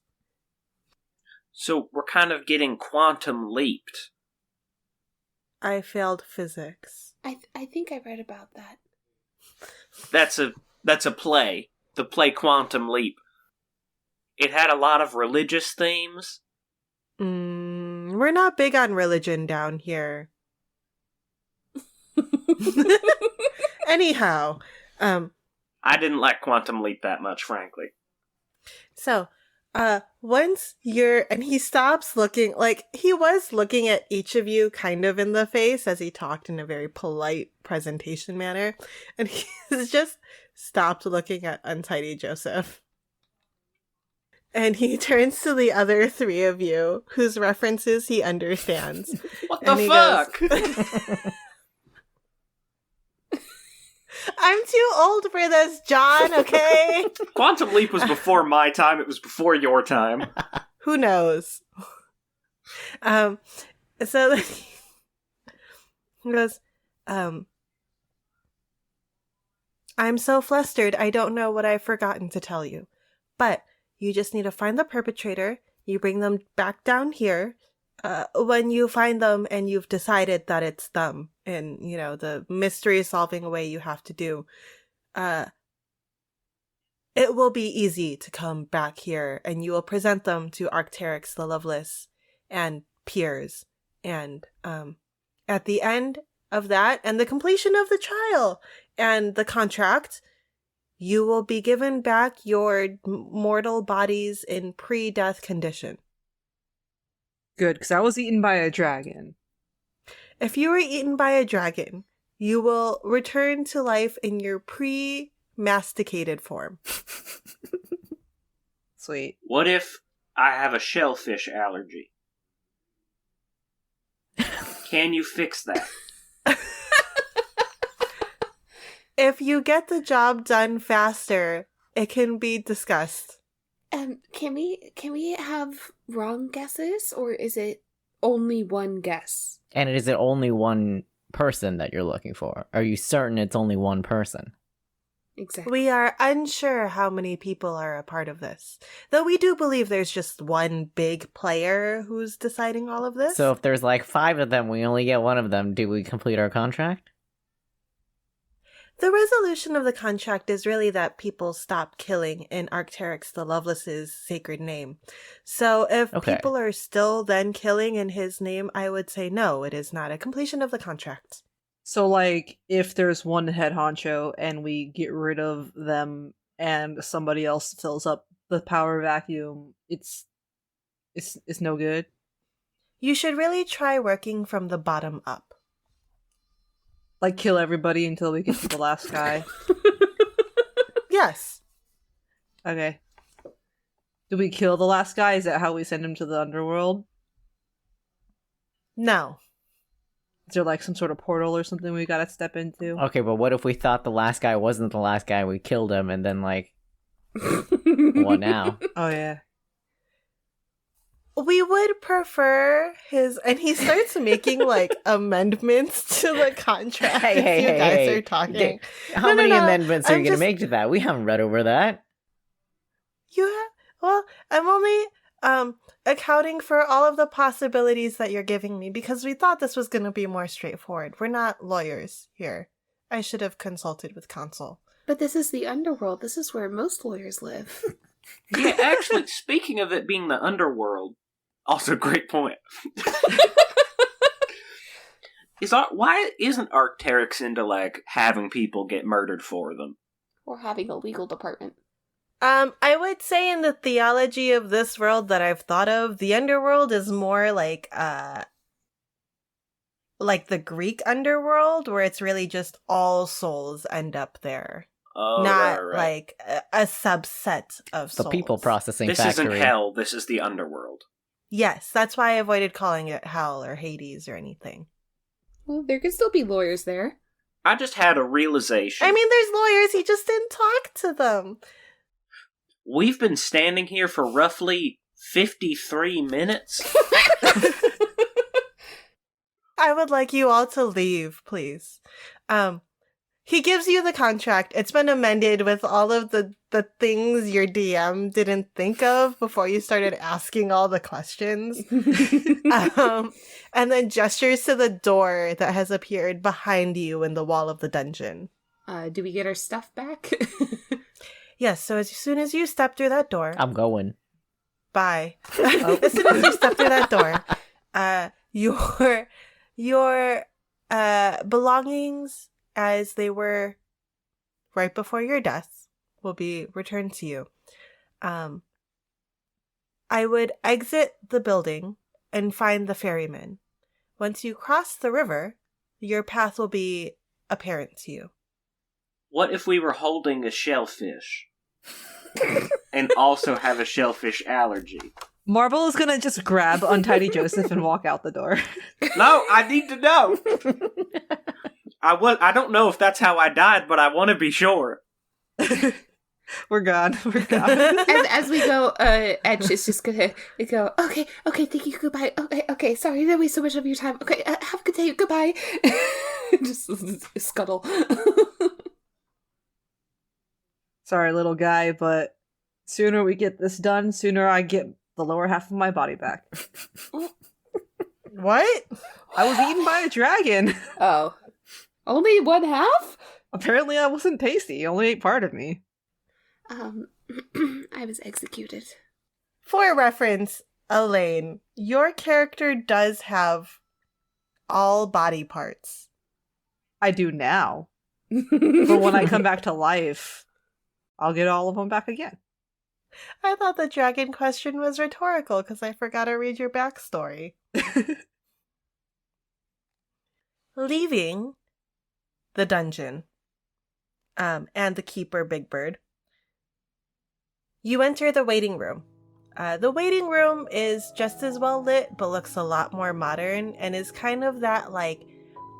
So we're kind of getting quantum leaped. I failed physics. I think I read about that. That's a play. The play Quantum Leap. It had a lot of religious themes. We're not big on religion down here. Anyhow, I didn't like Quantum Leap that much, frankly. so, once and he stops looking, like, he was looking at each of you kind of in the face as he talked in a very polite presentation manner, and he's just stopped looking at Untidy Joseph. And he turns to the other 3 of you, whose references he understands. What the fuck? Goes, "I'm too old for this, John, okay?" Quantum Leap was before my time. It was before your time. Who knows? So then he goes, "I'm so flustered, I don't know what I've forgotten to tell you. But you just need to find the perpetrator, you bring them back down here. When you find them and you've decided that it's them, in, you know, the mystery-solving way you have to do, it will be easy to come back here, and you will present them to Arcteryx the Loveless and peers. And at the end of that, and the completion of the trial and the contract, you will be given back your mortal bodies in pre-death condition." Good, because I was eaten by a dragon. If you were eaten by a dragon, you will return to life in your pre-masticated form. Sweet. What if I have a shellfish allergy? Can you fix that? If you get the job done faster, it can be discussed. Can we have wrong guesses, or is it only one guess? And is it only one person that you're looking for? Are you certain it's only one person? Exactly. We are unsure how many people are a part of this, though we do believe there's just one big player who's deciding all of this. So if there's like 5 of them, we only get one of them. Do we complete our contract? The resolution of the contract is really that people stop killing in Arcteryx the Loveless's sacred name. So if Okay. people are still then killing in his name, I would say no, it is not a completion of the contract. So, like, if there's one head honcho and we get rid of them and somebody else fills up the power vacuum, it's no good. You should really try working from the bottom up. Like, kill everybody until we get to the last guy. Yes. Okay. Do we kill the last guy? Is that how we send him to the Underworld? No. Is there like some sort of portal or something we gotta step into? Okay, but what if we thought the last guy wasn't the last guy? We killed him, and then like, what now? Oh yeah. We would prefer his, and he starts making like amendments to the contract as you guys are talking. How many No. amendments are you I'm going to just- make to that? We haven't read over that. Well, I'm only accounting for all of the possibilities that you're giving me because we thought this was going to be more straightforward. We're not lawyers here. I should have consulted with counsel. But this is the Underworld. This is where most lawyers live. Yeah, actually, speaking of it being the Underworld, also great point. Why isn't Arcteryx into, like, having people get murdered for them? Or having a legal department. I would say in the theology of this world that I've thought of, the Underworld is more like the Greek Underworld, where it's really just all souls end up there. Oh, Not right. like a subset of The souls. people processing This factory. isn't hell, this is the Underworld. Yes, that's why I avoided calling it hell or Hades or anything. Well, there could still be lawyers there. I just had a realization. I mean, there's lawyers, he just didn't talk to them. We've been standing here for roughly 53 minutes. I would like you all to leave, please. He gives you the contract. It's been amended with all of the things your DM didn't think of before you started asking all the questions. And then gestures to the door that has appeared behind you in the wall of the dungeon. Do we get our stuff back? Yes, so as soon as you step through that door... I'm going. Bye. As soon as you step through that door, your belongings, as they were right before your death, will be returned to you. I would exit the building and find the ferryman. Once you cross the river, your path will be apparent to you. What if we were holding a shellfish? And also have a shellfish allergy? Marble is gonna just grab Untidy Joseph and walk out the door. No, I need to know. I don't know if that's how I died, but I want to be sure. We're gone. We're gone. as we go, Edge is just gonna go, okay, thank you, goodbye. Okay, sorry to waste so much of your time. Okay, have a good day, goodbye. Just scuttle. Sorry, little guy, but sooner we get this done, sooner I get the lower half of my body back. What? I was eaten by a dragon. Oh. Only one half? Apparently I wasn't tasty. He only ate part of me. I was executed. For reference, Elaine, your character does have all body parts. I do now. But when I come back to life, I'll get all of them back again. I thought the dragon question was rhetorical because I forgot to read your backstory. Leaving the dungeon and the keeper Big Bird, you enter the waiting room. The waiting room is just as well lit but looks a lot more modern and is kind of that like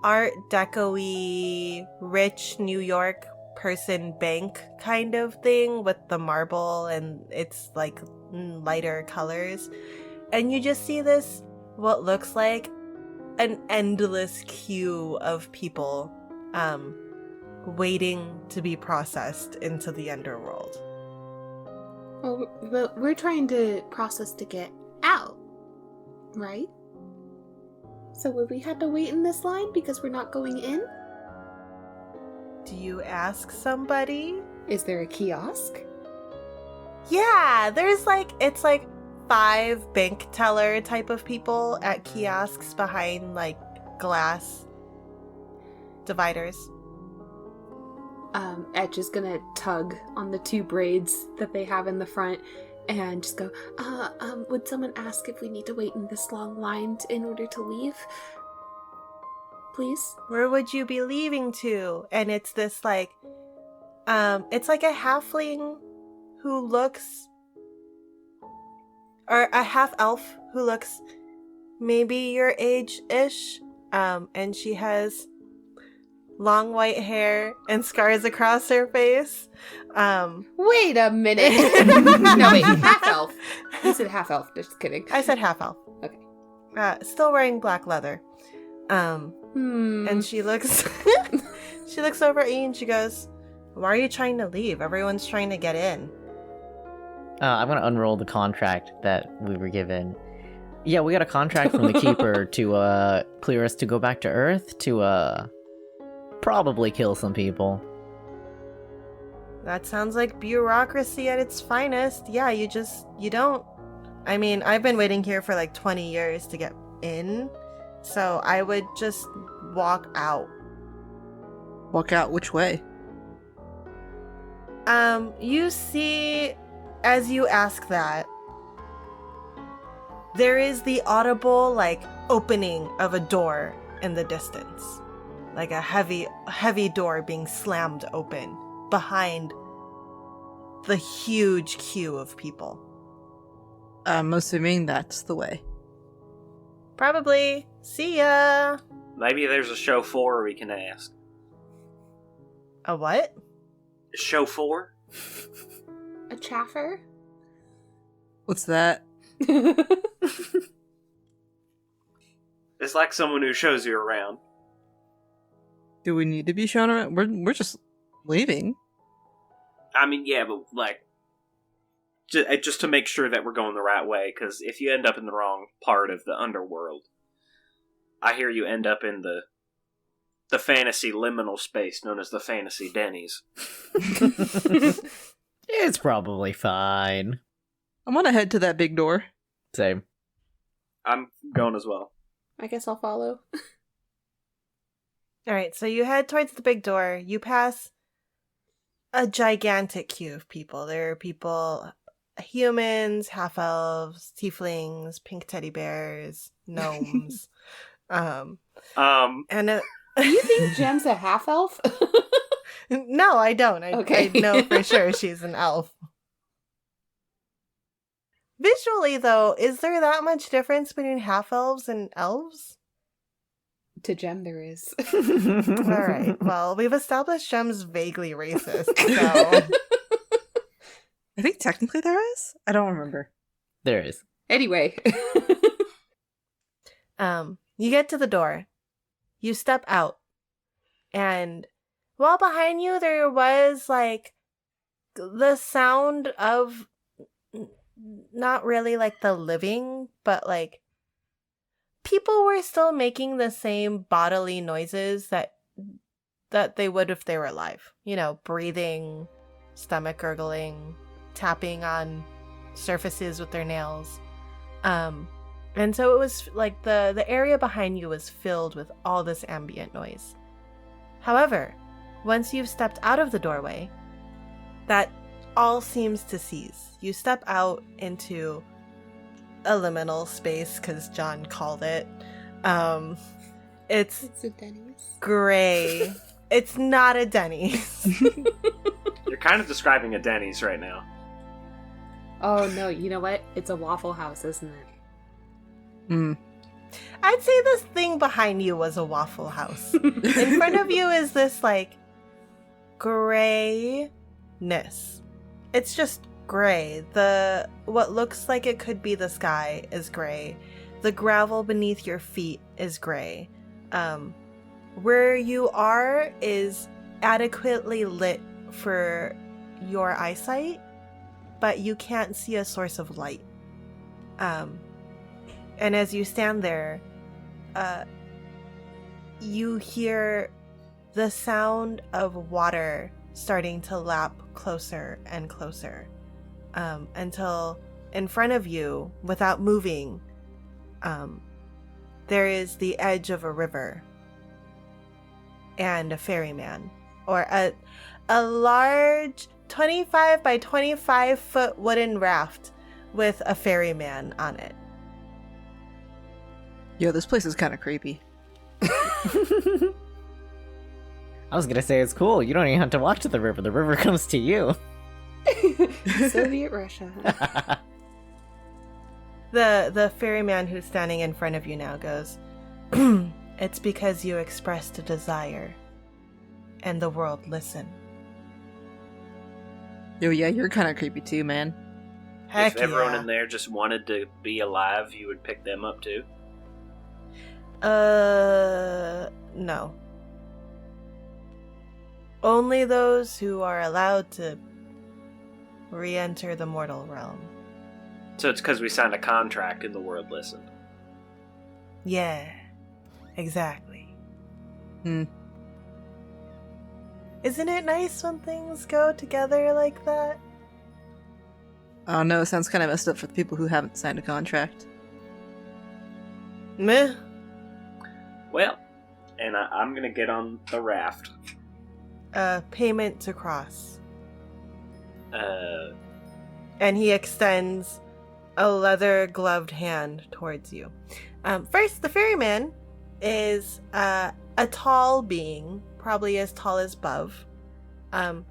Art Deco-y rich New York person bank kind of thing with the marble and it's like lighter colors. And you just see this, what looks like an endless queue of people waiting to be processed into the Underworld. Well, but we're trying to process to get out, right? So would we have to wait in this line because we're not going in? Do you ask somebody? Is there a kiosk? Yeah, there's it's 5 bank teller type of people at kiosks behind glass dividers. Etch is gonna tug on the 2 braids that they have in the front and just go, would someone ask if we need to wait in this long line in order to leave? Please? Where would you be leaving to? And it's this it's like a halfling who looks, or a half elf who looks maybe your age-ish, and she has long white hair and scars across her face. Wait a minute. No, wait, half elf. You said half elf, just kidding. I said half elf. Okay. Still wearing black leather. And she looks she looks over at you and she goes, "Why are you trying to leave? Everyone's trying to get in." I'm gonna unroll the contract that we were given. Yeah, we got a contract from the keeper to clear us to go back to Earth to probably kill some people. That sounds like bureaucracy at its finest. Yeah, you don't. I mean, I've been waiting here for 20 years to get in, so I would just walk out. Walk out which way? You see, as you ask that, there is the audible, opening of a door in the distance. Like a heavy door being slammed open behind the huge queue of people. I'm assuming that's the way. Probably. See ya! Maybe there's a chauffeur we can ask. A what? Chauffeur? A chaffer? What's that? It's like someone who shows you around. Do we need to be shown around? We're just leaving. I mean, yeah, but just to make sure that we're going the right way, because if you end up in the wrong part of the Underworld, I hear you end up in the fantasy liminal space known as the fantasy Denny's. It's probably fine. I'm gonna head to that big door. Same. I'm going as well. I guess I'll follow. Alright, so you head towards the big door. You pass a gigantic queue of people. There are people, humans, half-elves, tieflings, pink teddy bears, gnomes. Um, and Do you think Jem's a half elf? No, I don't. Okay. I know for sure she's an elf. Visually, though, is there that much difference between half-elves and elves? To Jem, there is. Alright, well, we've established Jem's vaguely racist, so... I think technically there is? I don't remember. There is. Anyway. You get to the door. You step out. And while behind you there was, the sound of... not really, the living, but, people were still making the same bodily noises that they would if they were alive. You know, breathing, stomach gurgling, tapping on surfaces with their nails. And so it was the area behind you was filled with all this ambient noise. However, once you've stepped out of the doorway, that all seems to cease. You step out into a liminal space, because John called it. It's a Denny's. gray. It's not a Denny's. You're kind of describing a Denny's right now. Oh no, you know what? It's a Waffle House, isn't it? I'd say this thing behind you was a Waffle House. In front of you is this, grayness. It's just gray. What looks like it could be the sky is gray. The gravel beneath your feet is gray. Where you are is adequately lit for your eyesight, but you can't see a source of light. And as you stand there, you hear the sound of water starting to lap closer and closer, until in front of you, without moving, there is the edge of a river and a ferryman, or a large 25 by 25 foot wooden raft with a ferryman on it. Yo, this place is kind of creepy. I was gonna say it's cool. You don't even have to walk to the river. The river comes to you. Soviet Russia. The ferryman who's standing in front of you now goes, "It's because you expressed a desire, and the world listened." Yo, yeah, you're kind of creepy too, man. Heck If everyone yeah. in there just wanted to be alive, you would pick them up too? No. Only those who are allowed to re-enter the mortal realm. So it's because we signed a contract and the world listened. Yeah, exactly. Hmm. Isn't it nice when things go together like that? Oh no, it sounds kind of messed up for the people who haven't signed a contract. Meh. Well, and I'm gonna get on the raft. Payment to cross. Uh, And he extends a leather-gloved hand towards you. First, the ferryman is a tall being, probably as tall as Bub,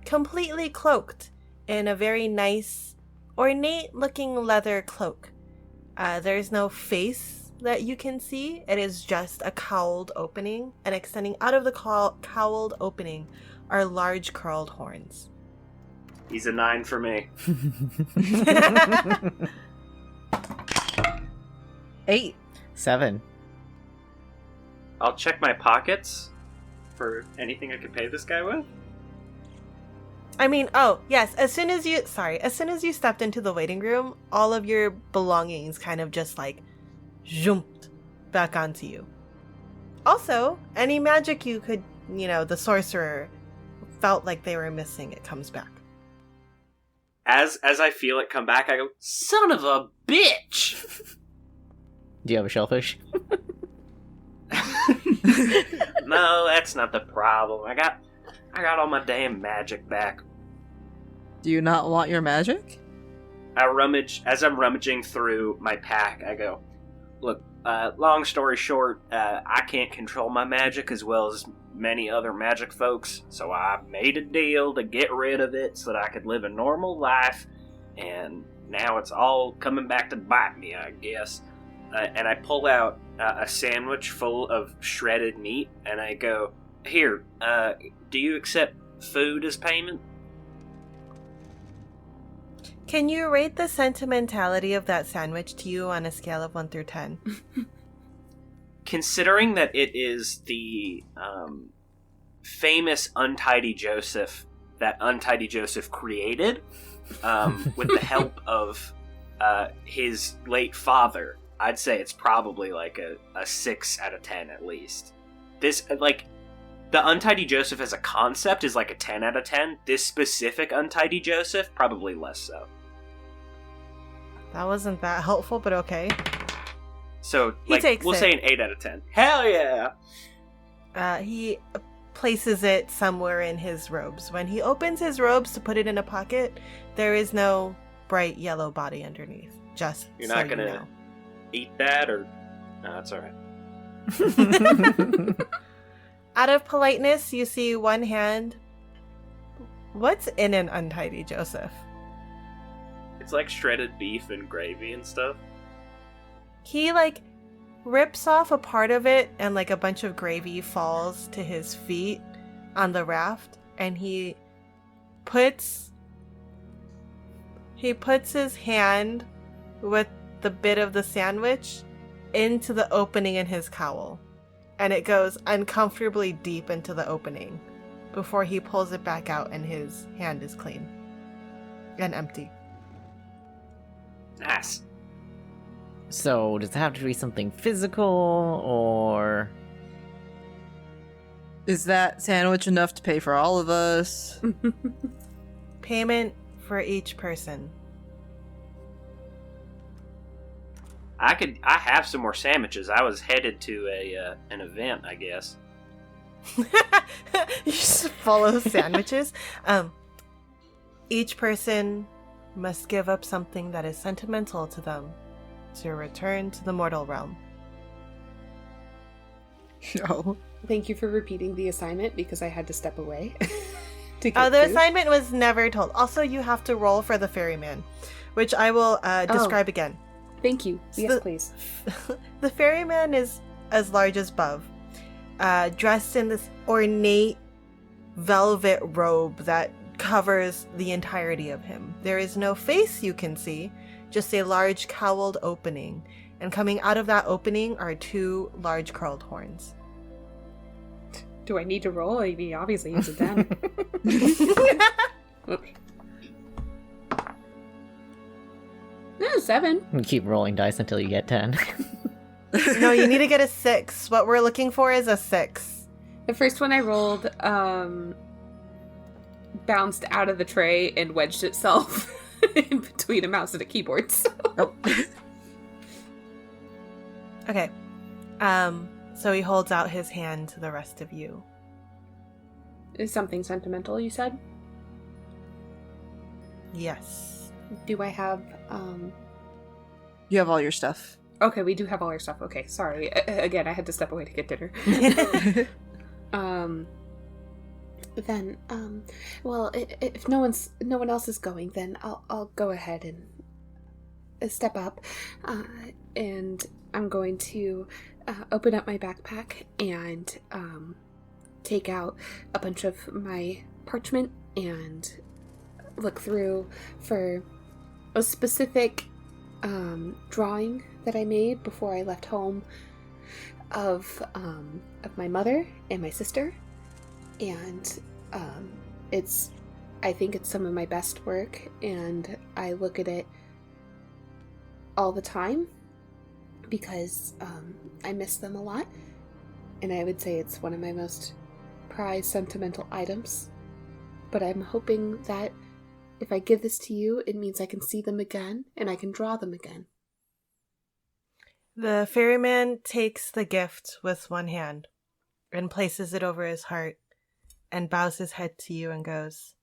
completely cloaked in a very nice, ornate-looking leather cloak. There's no face that you can see. It is just a cowled opening, and extending out of the cowled opening are large curled horns. he's a 9 for me. 8. 7. I'll check my pockets for anything I can pay this guy with. I mean, oh, yes, as soon as you stepped into the waiting room, all of your belongings kind of just like jumped back onto you. Also, any magic you could, the sorcerer felt like they were missing, it comes back. As I feel it come back, I go, son of a bitch! Do you have a shellfish? No, that's not the problem. I got all my damn magic back. Do you not want your magic? As I'm rummaging through my pack, I go, look, long story short, I can't control my magic as well as many other magic folks, so I made a deal to get rid of it so that I could live a normal life, and now it's all coming back to bite me, I guess. And I pull out a sandwich full of shredded meat, and I go, here, do you accept food as payment? Can you rate the sentimentality of that sandwich to you on a scale of 1 through 10? Considering that it is the famous Untidy Joseph that Untidy Joseph created, with the help of his late father, I'd say it's probably like a 6 out of 10 at least. This, like, the Untidy Joseph as a concept is like a 10 out of 10. This specific Untidy Joseph, probably less so. That wasn't that helpful, but okay. So, He like, takes we'll it. say an 8 out of 10. Hell yeah! He places it somewhere in his robes. When he opens his robes to put it in a pocket, there is no bright yellow body underneath. Just You're so not you gonna know. eat that, or... No, that's alright. Out of politeness, you see one hand. What's in an Untidy Joseph? It's like shredded beef and gravy and stuff. He, like, rips off a part of it, and, like, a bunch of gravy falls to his feet on the raft, and he puts his hand with the bit of the sandwich into the opening in his cowl, and it goes uncomfortably deep into the opening before he pulls it back out and his hand is clean and empty. Nice. So, does it have to be something physical, or... Is that sandwich enough to pay for all of us? Payment for each person. I have some more sandwiches. I was headed to an event, I guess. You just follow sandwiches. Each person must give up something that is sentimental to them to return to the mortal realm. No. Thank you for repeating the assignment because I had to step away. to The get food. assignment was never told. Also, you have to roll for the ferryman, which I will describe again. Thank you. So Yes, please. The ferryman is as large as Bove, dressed in this ornate velvet robe that covers the entirety of him. There is no face you can see, just a large cowled opening, and coming out of that opening are two large curled horns. Do I need to roll? I mean, obviously it's a 10. Oops. No, 7. You keep rolling dice until you get 10. No, you need to get a 6. What we're looking for is a 6. The first one I rolled bounced out of the tray and wedged itself in between a mouse and a keyboard. So. Oh. Okay. So he holds out his hand to the rest of you. Is something sentimental, you said? Yes. Do I have, You have all your stuff. Okay, we do have all our stuff. Okay, sorry. Again, I had to step away to get dinner. Then, well, if no one else is going, then I'll go ahead and step up, and I'm going to open up my backpack and take out a bunch of my parchment and look through for a specific drawing that I made before I left home of my mother and my sister, and I think it's some of my best work, and I look at it all the time because I miss them a lot, and I would say it's one of my most prized sentimental items. But I'm hoping that if I give this to you, it means I can see them again and I can draw them again. The ferryman takes the gift with one hand and places it over his heart and bows his head to you and goes,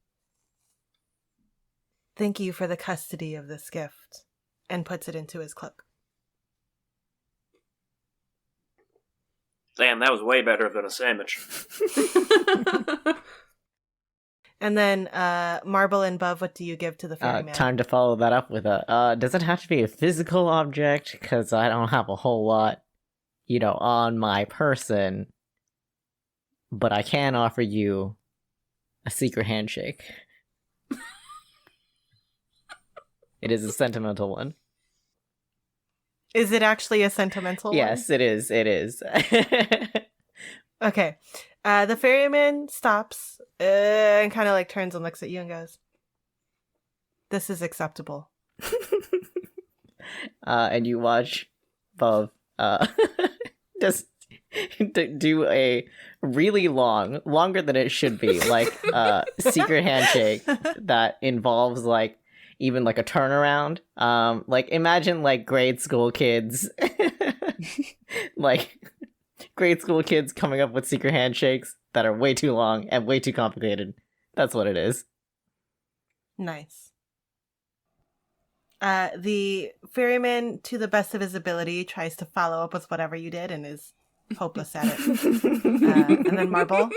"Thank you for the custody of this gift," and puts it into his cloak. Damn, that was way better than a sandwich. And then, Marble and Bove, what do you give to the ferryman? Time to follow that up with does it have to be a physical object? Because I don't have a whole lot, on my person. But I can offer you a secret handshake. It is a sentimental one. Is it actually a sentimental one? Yes, it is. It is. Okay. The ferryman stops and kind of turns and looks at you and goes, "This is acceptable." And you watch Bove just do a really longer than it should be, secret handshake that involves even a turnaround. Imagine grade school kids, grade school kids coming up with secret handshakes that are way too long and way too complicated. That's what it is. Nice. The ferryman, to the best of his ability, tries to follow up with whatever you did and is hopeless at it. And then Marble.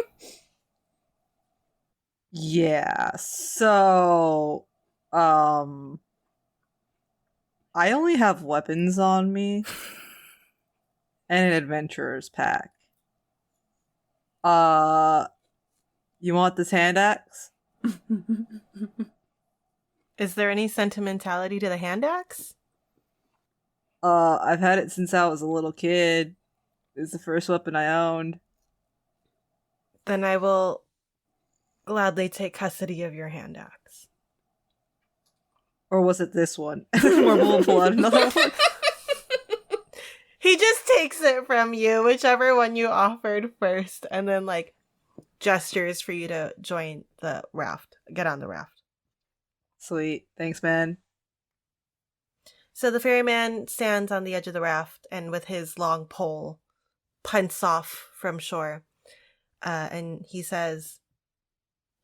Yeah, so I only have weapons on me and an adventurer's pack. You want this hand axe? Is there any sentimentality to the hand axe? I've had it since I was a little kid. It's the first weapon I owned. Then I will gladly take custody of your hand axe. Or was it this one? Or we'll pull out another one. He just takes it from you, whichever one you offered first, and then gestures for you to join the raft, get on the raft. Sweet. Thanks, man. So the ferryman stands on the edge of the raft and with his long pole punts off from shore. And he says,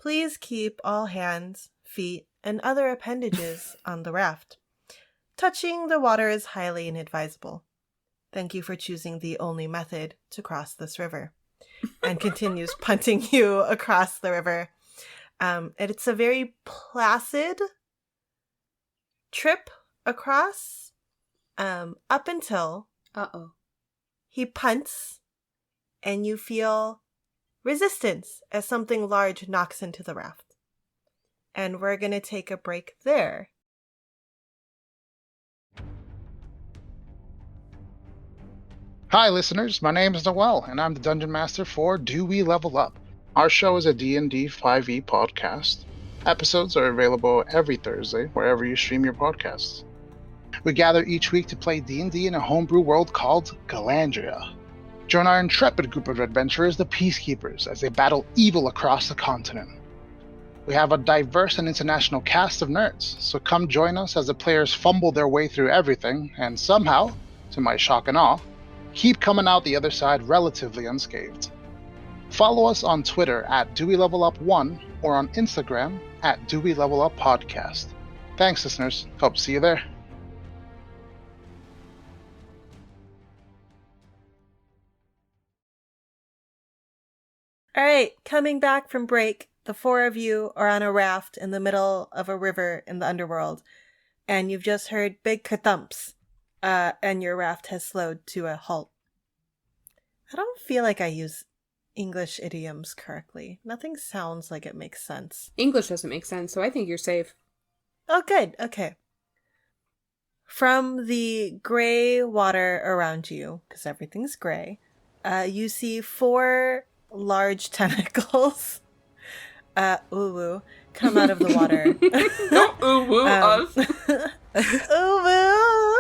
"Please keep all hands, feet, and other appendages on the raft. Touching the water is highly inadvisable. Thank you for choosing the only method to cross this river." And continues punting you across the river. And it's a very placid trip across, up until he punts and you feel resistance as something large knocks into the raft. And we're going to take a break there. Hi listeners, my name is Noel, and I'm the Dungeon Master for Do We Level Up? Our show is a D&D 5e podcast. Episodes are available every Thursday, wherever you stream your podcasts. We gather each week to play D&D in a homebrew world called Galandria. Join our intrepid group of adventurers, the Peacekeepers, as they battle evil across the continent. We have a diverse and international cast of nerds, so come join us as the players fumble their way through everything, and somehow, to my shock and awe, keep coming out the other side relatively unscathed. Follow us on Twitter at DoWeLevelUp1 or on Instagram at DoWeLevelUpPodcast. Thanks, listeners. Hope to see you there. All right, coming back from break, the four of you are on a raft in the middle of a river in the Underworld, and you've just heard big ka-thumps, and your raft has slowed to a halt. I don't feel like I use English idioms correctly. Nothing sounds like it makes sense. English doesn't make sense, so I think you're safe. Oh, good. Okay. From the gray water around you, because everything's gray, you see four large tentacles, come out of the water. Don't ooh-woo us. Ooh-woo!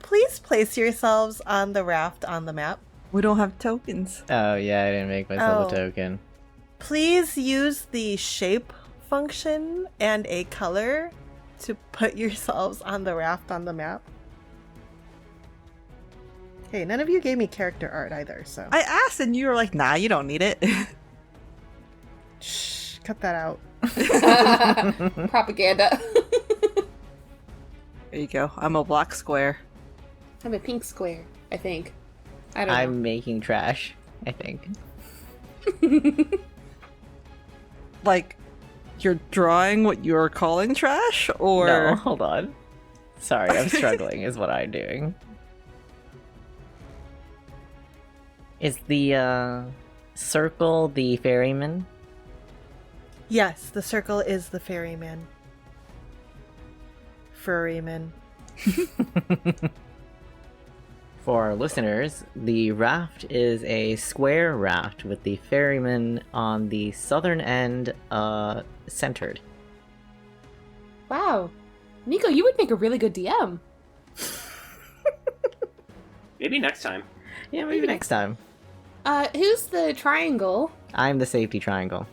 Please place yourselves on the raft on the map. We don't have tokens. Oh, yeah, I didn't make myself a Oh. token. Please use the shape function and a color to put yourselves on the raft on the map. Hey, none of you gave me character art either, so... I asked and you were like, nah, you don't need it. Shh, cut that out. Propaganda. There you go. I'm a black square. I'm a pink square, I think. I don't I'm making trash, I think. know. Like, you're drawing what you're calling trash? Or... No, hold on. Sorry, I'm struggling is what I'm doing. Is the, circle the ferryman? Yes, the circle is the ferryman. Furryman. For our listeners, the raft is a square raft with the ferryman on the southern end, centered. Wow. Nico, you would make a really good DM. Maybe next time. Yeah, maybe next time. Who's the triangle? I'm the safety triangle.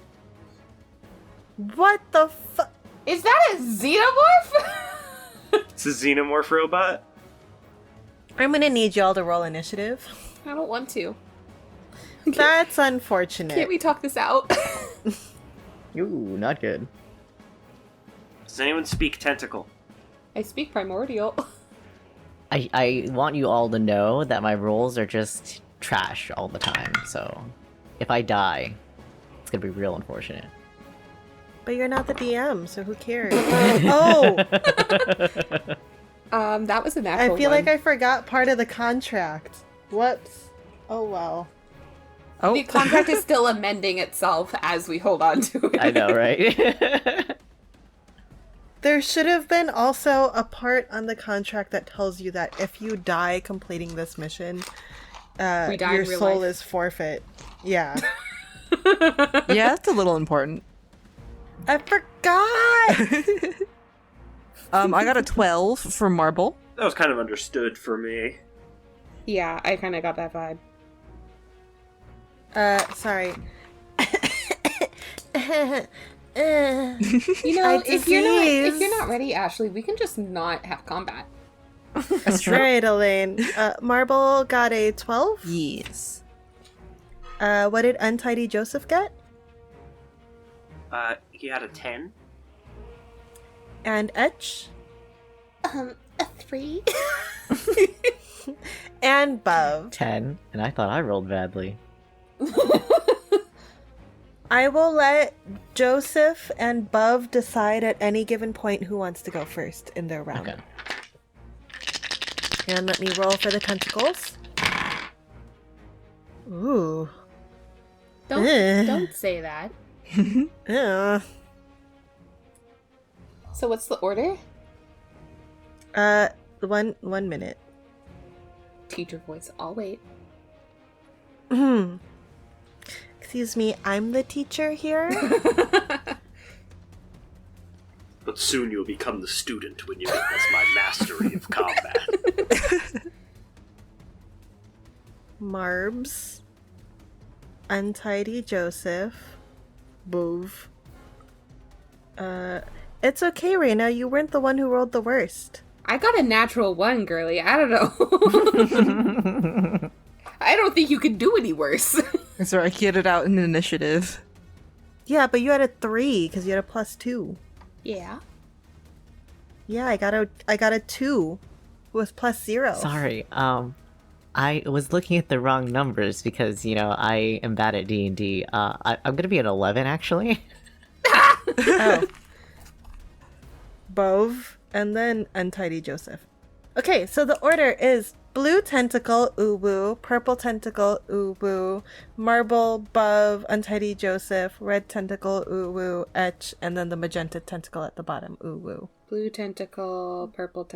What the fuck? Is that a xenomorph? It's a xenomorph robot. I'm gonna need y'all to roll initiative. I don't want to. That's unfortunate. Can't we talk this out? Ooh, not good. Does anyone speak tentacle? I speak primordial. I want you all to know that my rolls are just trash all the time, so if I die, it's gonna be real unfortunate. But you're not the DM, so who cares? Oh! That was a natural I feel one. like I forgot part of the contract. Whoops. Oh well. Oh. The contract is still amending itself as we hold on to it. I know, right? There should have been also a part on the contract that tells you that if you die completing this mission, We die your in real soul life. is forfeit. Yeah. Yeah, that's a little important. I forgot! I got a 12 for marble. That was kind of understood for me. Yeah, I kind of got that vibe. Sorry. You know, I if you're not ready, Ashley, we can just not have combat. That's true. Right, Elaine. Marble got a 12. Yes. What did Untidy Joseph get? He had a 10. And Etch? A 3. And Bub. 10, and I thought I rolled badly. I will let Joseph and Bub decide at any given point who wants to go first in their round. Okay. And let me roll for the tentacles. Ooh. Don't say that. Uh. So what's the order? 1 minute. Teacher voice, I'll wait. Excuse me, I'm the teacher here. But soon you'll become the student when you witness my mastery of combat. Marbs. Untidy Joseph. Bove. It's okay, Raina. You weren't the one who rolled the worst. I got a natural 1, girly. I don't know. I don't think you can do any worse. That's right, I get it out in initiative. Yeah, but you had a 3 because you had a +2. Yeah. Yeah, I got a 2 with +0. Sorry, I was looking at the wrong numbers because, I am bad at D&D. I'm gonna be at 11, actually. Oh. Bove, and then Untidy Joseph. Okay, so the order is blue tentacle, Uwu, purple tentacle, Uwu, marble, Bove, Untidy Joseph, red tentacle, Uwu, Etch, and then the magenta tentacle at the bottom, Uwu. Blue tentacle, purple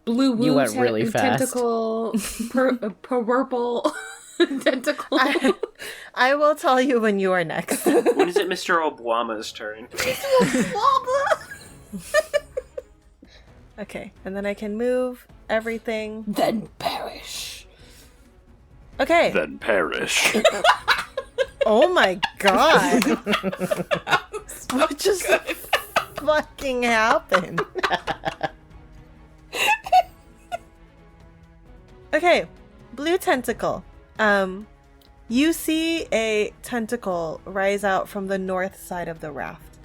blue woo You went really fast. Tentacle, purple tentacle. I will tell you when you are next. When is it Mr. Obwama's turn? Okay, and then I can move everything. Then perish. Okay. Then perish. Oh my god. What just fucking happened? Okay, blue tentacle. You see a tentacle rise out from the north side of the raft,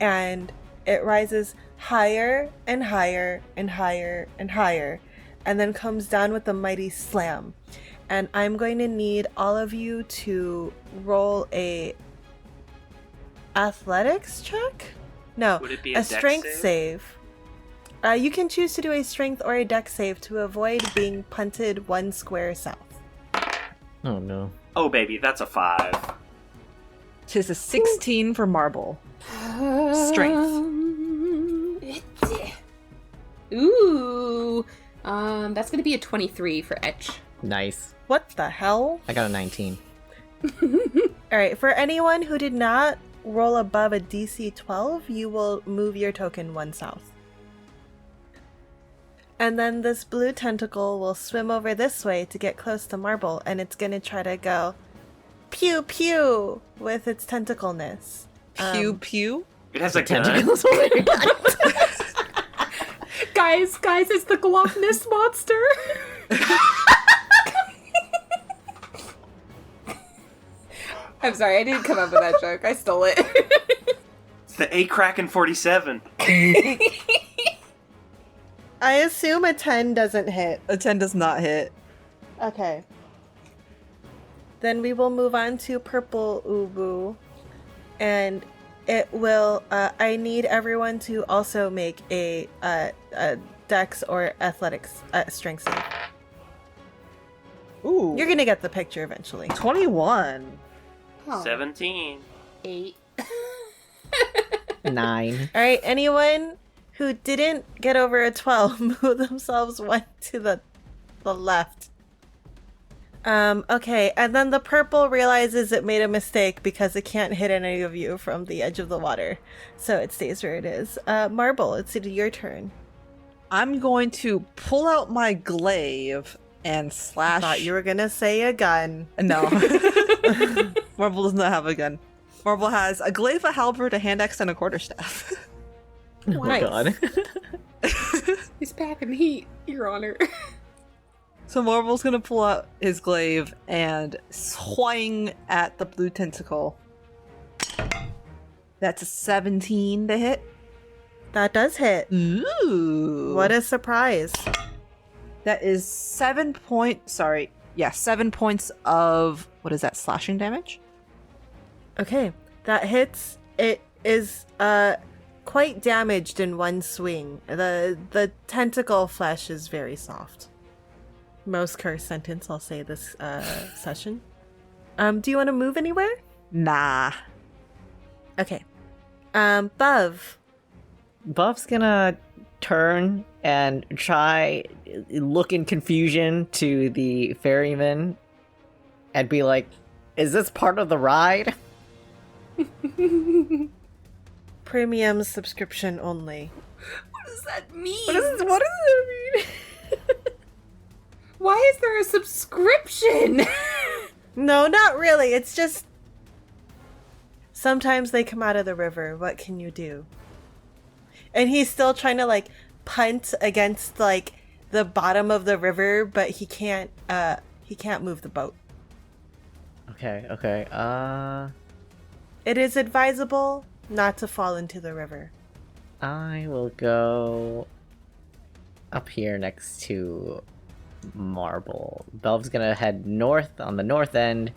and it rises higher and higher and higher and higher, and then comes down with a mighty slam. And I'm going to need all of you to roll a athletics check? No, Would it be a a dex strength save? You can choose to do a strength or a dex save to avoid being punted 1 square south. Oh no. Oh, baby, that's a 5. Tis a 16 for marble. Strength. Ooh. That's gonna be a 23 for Etch. Nice. What the hell? I got a 19. Alright, for anyone who did not roll above a DC 12, you will move your token 1 south. And then this blue tentacle will swim over this way to get close to Marble, and it's gonna try to go pew pew with its tentacleness. Pew pew. It has a gun. Tentacles over here. Guys, it's the Loch Ness monster. I'm sorry, I didn't come up with that joke. I stole it. It's the A-Kraken 47. I assume a 10 doesn't hit. A 10 does not hit. Okay. Then we will move on to Purple Ubu. And it will, I need everyone to also make a dex or athletics strength save. Ooh. You're gonna get the picture eventually. 21. 17. 8. 9. Alright, anyone who didn't get over a 12, move themselves 1 to the left. Okay, and then the purple realizes it made a mistake because it can't hit any of you from the edge of the water. So it stays where it is. Marble, it's your turn. I'm going to pull out my glaive and slash. Thought you were gonna say a gun. No. Marble does not have a gun. Marble has a glaive, a halberd, a hand axe, and a quarterstaff. Oh Nice. god. He's packing heat, Your Honor. So Marble's gonna pull out his glaive and swing at the blue tentacle. That's a 17 to hit. That does hit. Ooh. What a surprise. That is 7 points of, what is that, slashing damage? Okay, that hits. It is quite damaged in one swing. The tentacle flesh is very soft. Most cursed sentence I'll say this session. Do you want to move anywhere? Nah. Okay. Buv. Buff's gonna turn and try look in confusion to the ferryman and be like, is this part of the ride? Premium subscription only. What does that mean? What does it mean? Why is there a subscription? No, not really. It's just sometimes they come out of the river. What can you do? And he's still trying to like punt against like the bottom of the river, but he can't move the boat. Okay. It is advisable not to fall into the river. I will go up here next to Marble. Belv's gonna head north on the north end,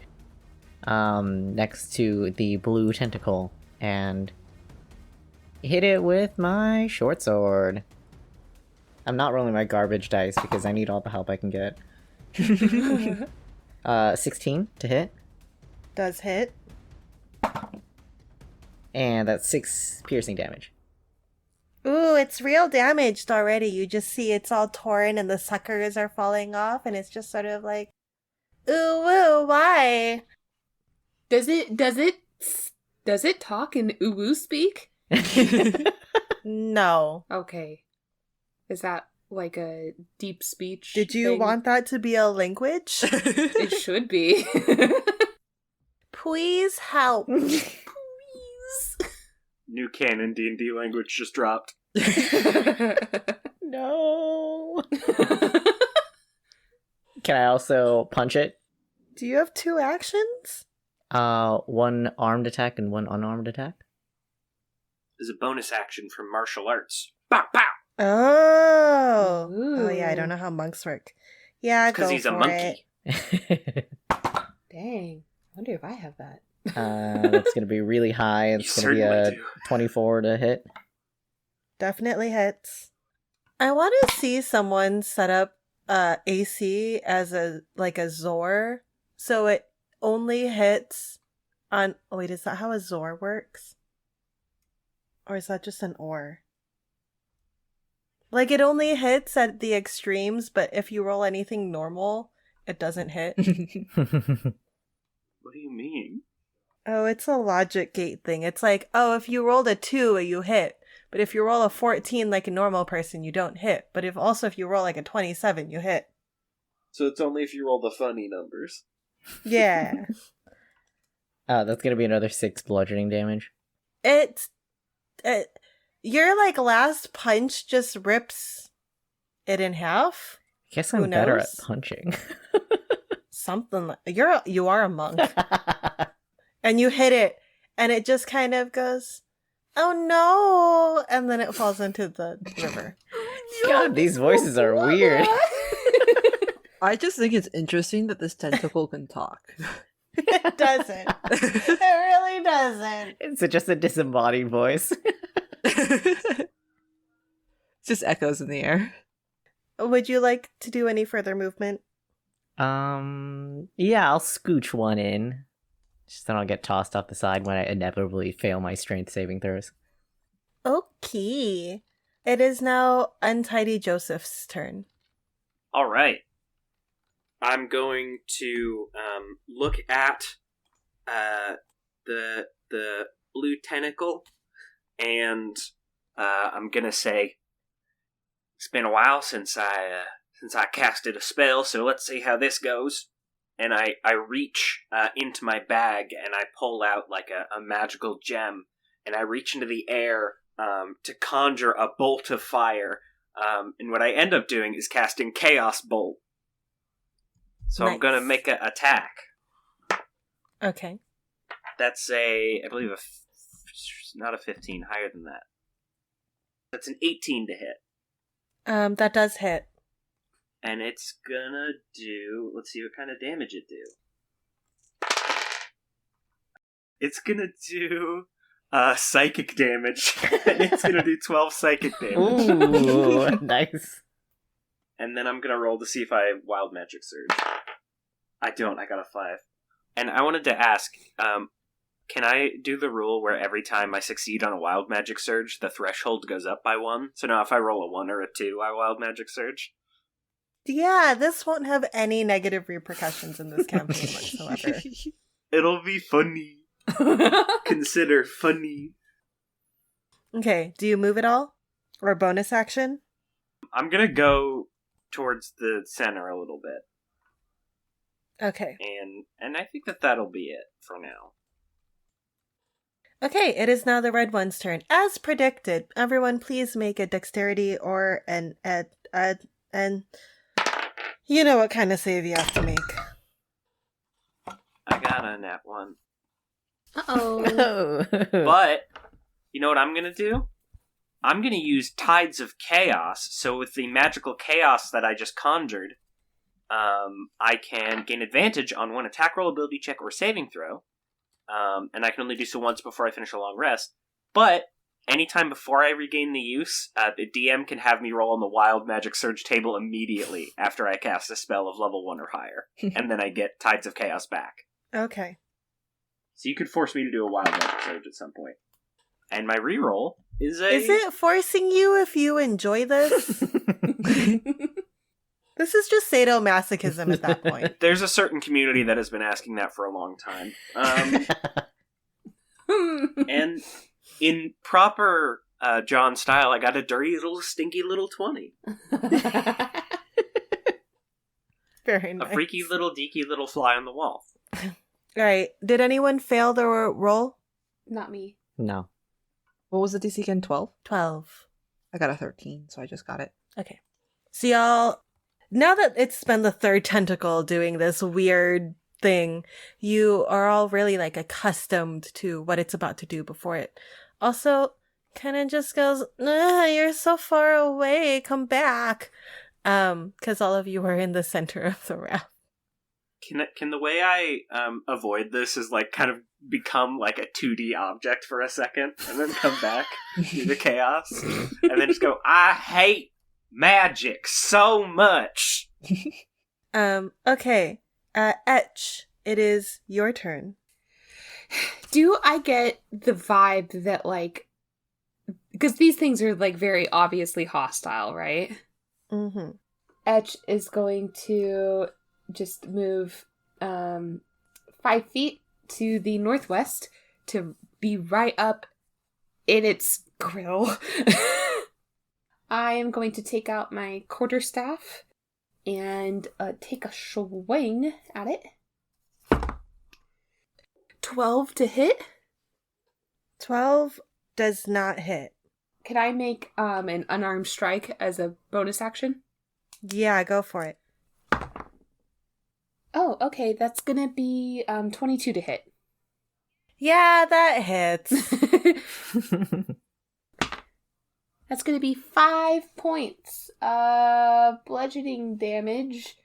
next to the blue tentacle, and hit it with my short sword. I'm not rolling my garbage dice because I need all the help I can get. 16 to hit. Does hit. And that's 6 piercing damage. Ooh, it's real damaged already. You just see it's all torn and the suckers are falling off, and it's just sort of like, ooh, woo, why? Does it talk in uwu speak? No. Okay. Is that like a deep speech? Did you thing? want that to be a language? It should be. Please help. Please. New canon D&D language just dropped. No. Can I also punch it? Do you have 2 actions? One armed attack and one unarmed attack. Is a bonus action from martial arts. Pow, pow! Oh. Oh yeah, I Ooh. don't know how monks work. Yeah, go Because he's a for monkey. it. Dang. I wonder if I have that. That's gonna be really high. It's You gonna be certainly a do. 24 to hit. Definitely hits. I want to see someone set up AC as a Zor, so it only hits on. Oh wait, is that how a Zor works? Or is that just an ore? Like it only hits at the extremes, but if you roll anything normal, it doesn't hit. What do you mean? Oh, it's a logic gate thing. It's like, oh, if you rolled a 2, you hit. But if you roll a 14 like a normal person, you don't hit. But if you roll like a 27, you hit. So it's only if you roll the funny numbers. Yeah. That's gonna be another 6 bludgeoning damage. Your like last punch just rips it in half. I guess Who I'm better at knows? punching. Something like you are a monk. And you hit it and it just kind of goes, "Oh no." And then it falls into the river. God, these voices are weird. I just think it's interesting that this tentacle can talk. It doesn't. It really doesn't. It's just a disembodied voice. It just echoes in the air. Would you like to do any further movement? Yeah, I'll scooch one in. Just then I'll get tossed off the side when I inevitably fail my strength saving throws. Okay. It is now Untidy Joseph's turn. All right. I'm going to look at the blue tentacle, and I'm gonna say, "It's been a while since I casted a spell, so let's see how this goes." and I reach into my bag, and I pull out like a magical gem, and I reach into the air to conjure a bolt of fire. And what I end up doing is casting Chaos Bolt. So Nice. I'm going to make an attack. Okay. That's I believe, not a 15, higher than that. That's an 18 to hit. That does hit. And it's gonna do... Let's see what kind of damage it do. It's gonna do psychic damage. And it's gonna do 12 psychic damage. Ooh, nice. And then I'm gonna roll to see if I have Wild Magic Surge. I don't, I got a 5. And I wanted to ask, can I do the rule where every time I succeed on a Wild Magic Surge, the threshold goes up by 1? So now if I roll a 1 or a 2, I Wild Magic Surge? Yeah, this won't have any negative repercussions in this campaign whatsoever. It'll be funny. Consider funny. Okay, do you move at all? Or bonus action? I'm gonna go towards the center a little bit. Okay. And I think that'll be it for now. Okay, it is now the red one's turn. As predicted, everyone please make a dexterity or an you know what kind of save you have to make. I got a nat 1. Uh-oh. But, you know what I'm gonna do? I'm gonna use Tides of Chaos, so with the magical chaos that I just conjured, I can gain advantage on one attack roll, ability check, or saving throw. And I can only do so once before I finish a long rest. But anytime before I regain the use, the DM can have me roll on the Wild Magic Surge table immediately after I cast a spell of level 1 or higher. And then I get Tides of Chaos back. Okay. So you could force me to do a Wild Magic Surge at some point. And my reroll is a... Is it forcing you if you enjoy this? This is just sadomasochism at that point. There's a certain community that has been asking that for a long time. And in proper John style, I got a dirty little stinky little 20. Very nice. A freaky little deaky little fly on the wall. Alright, did anyone fail their roll? Not me. No. What was the DC again? 12? 12. I got a 13, so I just got it. Okay. So y'all, now that it's been the third tentacle doing this weird thing, you are all really like accustomed to what it's about to do before it also kind of just goes, you're so far away, come back. Because all of you are in the center of the raft. Can the way I avoid this is like kind of become like a 2D object for a second and then come back to the chaos and then just go, I hate magic so much. Okay. Etch, it is your turn. Do I get the vibe that, like, because these things are, like, very obviously hostile, right? Mm-hmm. Etch is going to just move 5 feet to the northwest to be right up in its grill. I am going to take out my quarterstaff and take a swing at it. 12 to hit. 12 does not hit. Can I make an unarmed strike as a bonus action? Yeah, go for it. Oh, okay. That's gonna be 22 to hit. Yeah, that hits. That's gonna be 5 points of bludgeoning damage.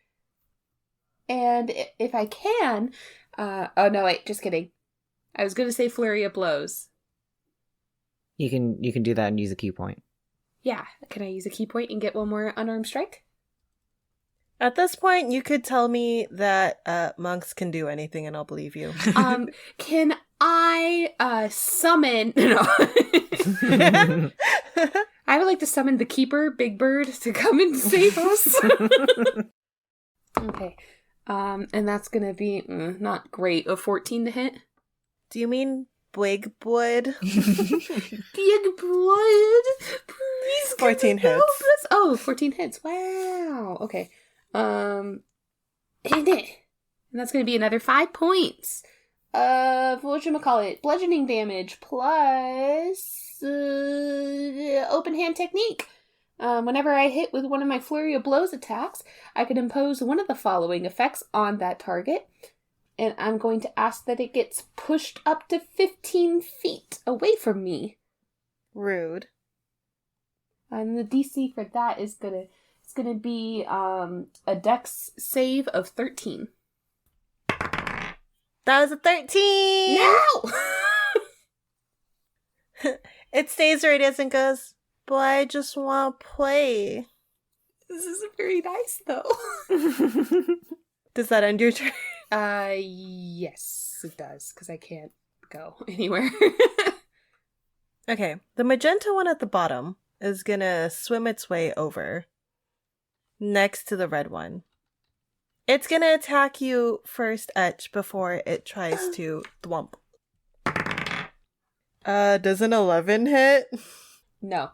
And if I can... oh, no, wait, just kidding. I was gonna say flurry of blows. You can do that and use a key point. Yeah, can I use a key point and get one more unarmed strike? At this point, you could tell me that monks can do anything and I'll believe you. Can I summon... No. I would like to summon the Keeper, Big Bird, to come and save us. Okay. And that's gonna be not great. A 14 to hit. Do you mean Big Blood? Big Blood? Please 14 hits. us. Oh, 14 hits. Wow. Okay. And it. And that's going to be another 5 points of, whatchamacallit, bludgeoning damage plus open hand technique. Whenever I hit with one of my Flurry of Blows attacks, I can impose one of the following effects on that target. And I'm going to ask that it gets pushed up to 15 feet away from me. Rude. And the DC for that is gonna be a Dex save of 13. That was a 13! No! It stays radius and goes, but I just want to play. This isn't very nice, though. Does that end your turn? Yes, it does, because I can't go anywhere. Okay, the magenta one at the bottom is gonna swim its way over next to the red one. It's gonna attack you first, Etch, before it tries to thwump. Does an 11 hit? No.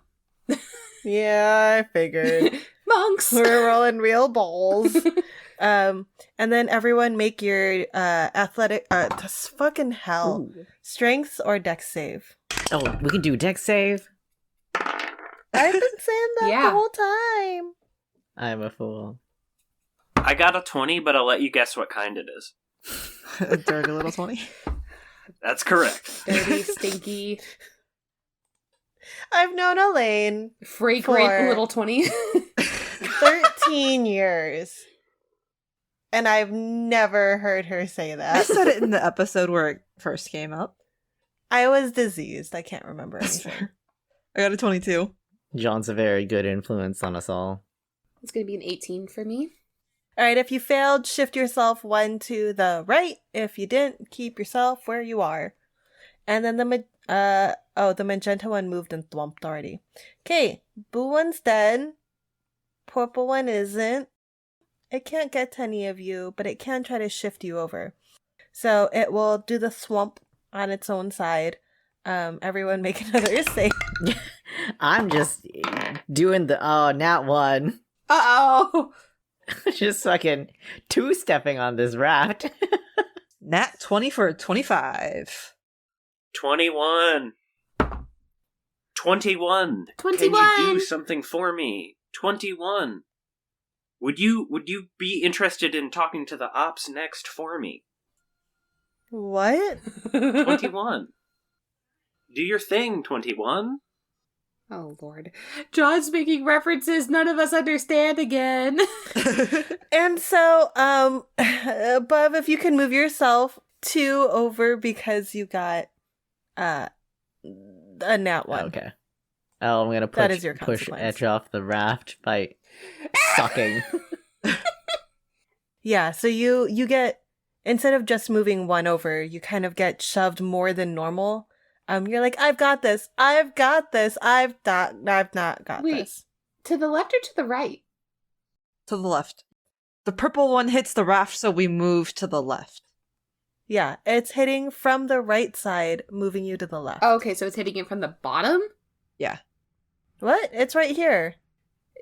Yeah, I figured. Monks! We're rolling real balls. And then everyone make your athletic, this fucking hell. Ooh. Strength or dex save. Oh, we can do dex save. I've been saying that Yeah. the whole time. I'm a fool. I got a 20, but I'll let you guess what kind it is. A dirty little 20. That's correct. Dirty, stinky, I've known Elaine fragrant For- little 20. 13 years. And I've never heard her say I that. said it in the episode where it first came up. I was diseased. I can't remember That's anything. fair. I got a 22. John's a very good influence on us all. It's going to be an 18 for me. All right, if you failed, shift yourself one to the right. If you didn't, keep yourself where you are. And then the magenta one moved and thwomped already. Okay, blue one's dead. Purple one isn't. It can't get to any of you, but it can try to shift you over. So it will do the thwomp on its own side. Everyone make another save. I'm just doing the nat one. Uh-oh! Just fucking two-stepping on this raft. Nat 20 for 25. 21. 21. 21. Can you do something for me? 21. Would you be interested in talking to the ops next for me? What? 21. Do your thing, 21. Oh, Lord. John's making references none of us understand again. And so, Bub, if you can move yourself 2 over because you got a nat 1. Okay. Oh, I'm gonna That is your push consequence. Etch off the raft by sucking. Yeah, so you get, instead of just moving 1 over, you kind of get shoved more than normal. You're like, I've got this. I've got this. I've not got Wait. this. To the left or to the right? To the left. The purple one hits the raft, so we move to the left. Yeah, it's hitting from the right side, moving you to the left. Oh, okay, so it's hitting it from the bottom? Yeah. What? It's right here.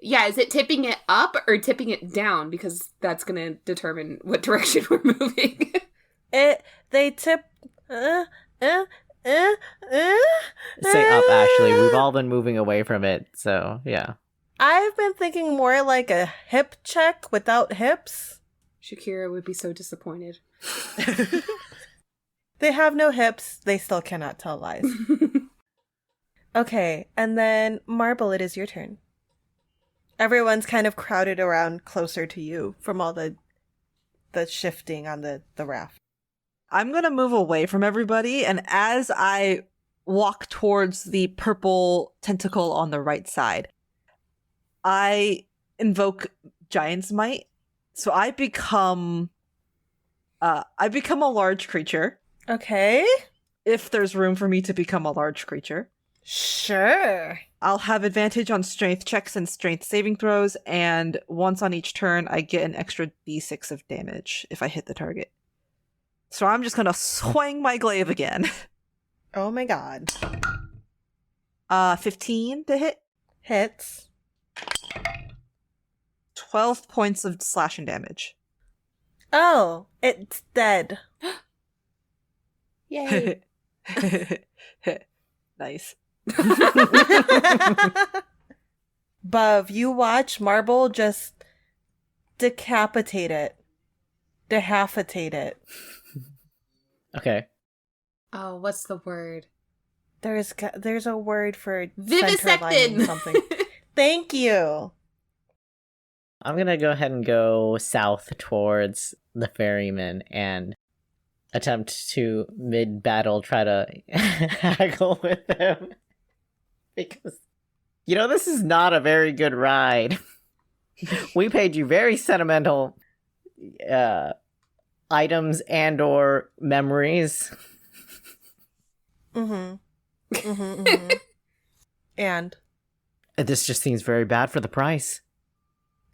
Yeah, is it tipping it up or tipping it down? Because that's going to determine what direction we're moving. They tip. Say up, Ashley. We've all been moving away from it, so yeah. I've been thinking more like a hip check without hips. Shakira would be so disappointed. They have no hips. They still cannot tell lies. Okay, and then Marble, it is your turn. Everyone's kind of crowded around closer to you from all the shifting on the raft. I'm gonna move away from everybody, and as I walk towards the purple tentacle on the right side, I invoke Giant's Might. So I become a large creature. Okay. If there's room for me to become a large creature. Sure. I'll have advantage on strength checks and strength saving throws, and once on each turn, I get an extra d6 of damage if I hit the target. So I'm just gonna swing my glaive again. Oh my god. 15 to hit. Hits. 12 points of slashing damage. Oh, it's dead. Yay. Nice. Buv, you watch Marble just decapitate it. Dehafitate it. Okay. Oh, what's the word? There's a word for Vivisected! centerlining something. Thank you. I'm gonna go ahead and go south towards the ferryman and attempt to mid-battle try to haggle with him. Because, this is not a very good ride. We paid you very sentimental items and or memories. And This just seems very bad for the price.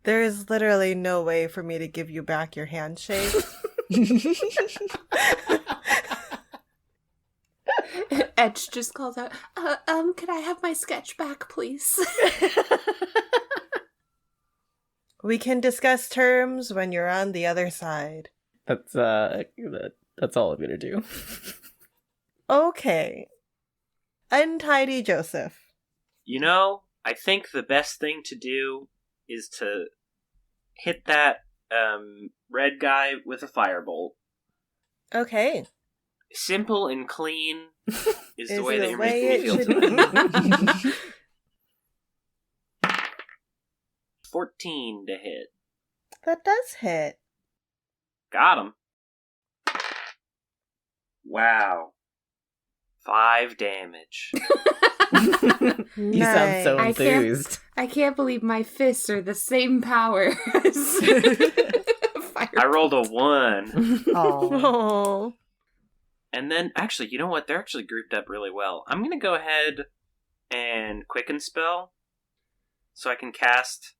there is literally no way for me to give you back your handshake. Etch just calls out, could I have my sketch back, please? We can discuss terms when you're on the other side. That's all I'm gonna do. Okay. Untidy Joseph. I think the best thing to do is to hit that red guy with a firebolt. Okay. Simple and clean is the way the they way make me it feel should tonight. be. 14 to hit. That does hit. Got him. Wow. 5 damage. You sound so Nice. enthused. I can't believe my fists are the same power as fire. I rolled a 1. Oh. Oh. And then, actually, you know what? They're actually grouped up really well. I'm going to go ahead and quicken spell so I can cast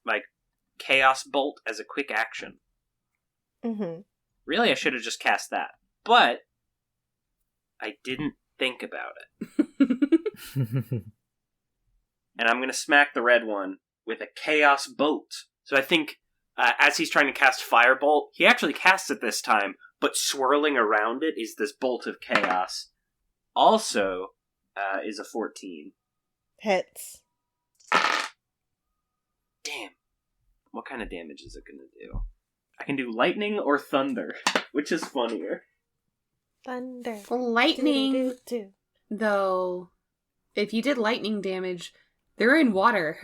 my Chaos Bolt as a quick action. Mm-hmm. Really, I should have just cast that. But I didn't think about it. And I'm going to smack the red one with a Chaos Bolt. So I think as he's trying to cast Firebolt, he actually casts it this time, but swirling around it is this Bolt of Chaos. Also is a 14. Hits. Damn. What kind of damage is it going to do? I can do lightning or thunder, which is funnier. Thunder. Lightning, Do-do-do-do. though, if you did lightning damage, they're in water.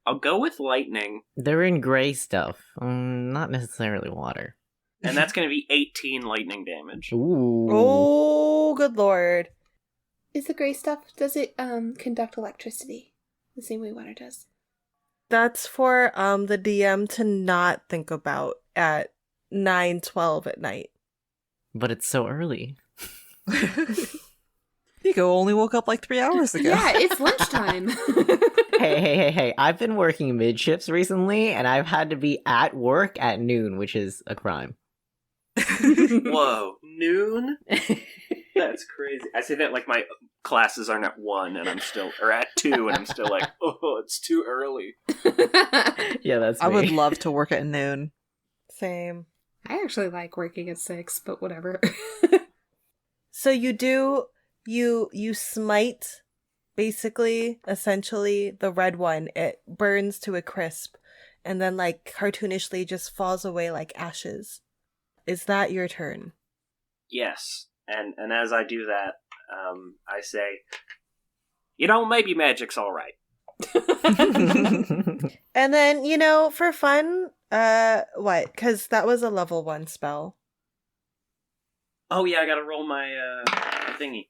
I'll go with lightning, They're in gray stuff, not necessarily water. and that's going to be 18 lightning damage. Ooh. Oh, good lord. Is the gray stuff, does it conduct electricity the same way water does? That's for the DM to not think about at 9:12 at night. But it's so early. Nico only woke up like 3 hours ago. Yeah, it's lunchtime. Hey. I've been working mid-shifts recently, and I've had to be at work at noon, which is a crime. Whoa, noon? That's crazy. I say that like my classes aren't at 1 and I'm still, or at 2 and I'm still like, oh, it's too early. Yeah, that's me. I would love to work at noon. Same. I actually like working at 6, but whatever. So you smite, basically, essentially, the red one. It burns to a crisp, and then, like, cartoonishly just falls away like ashes. Is that your turn? Yes. And as I do that, I say, maybe magic's alright. And then, for fun, what? Because that was a level 1 spell. Oh yeah, I gotta roll my thingy.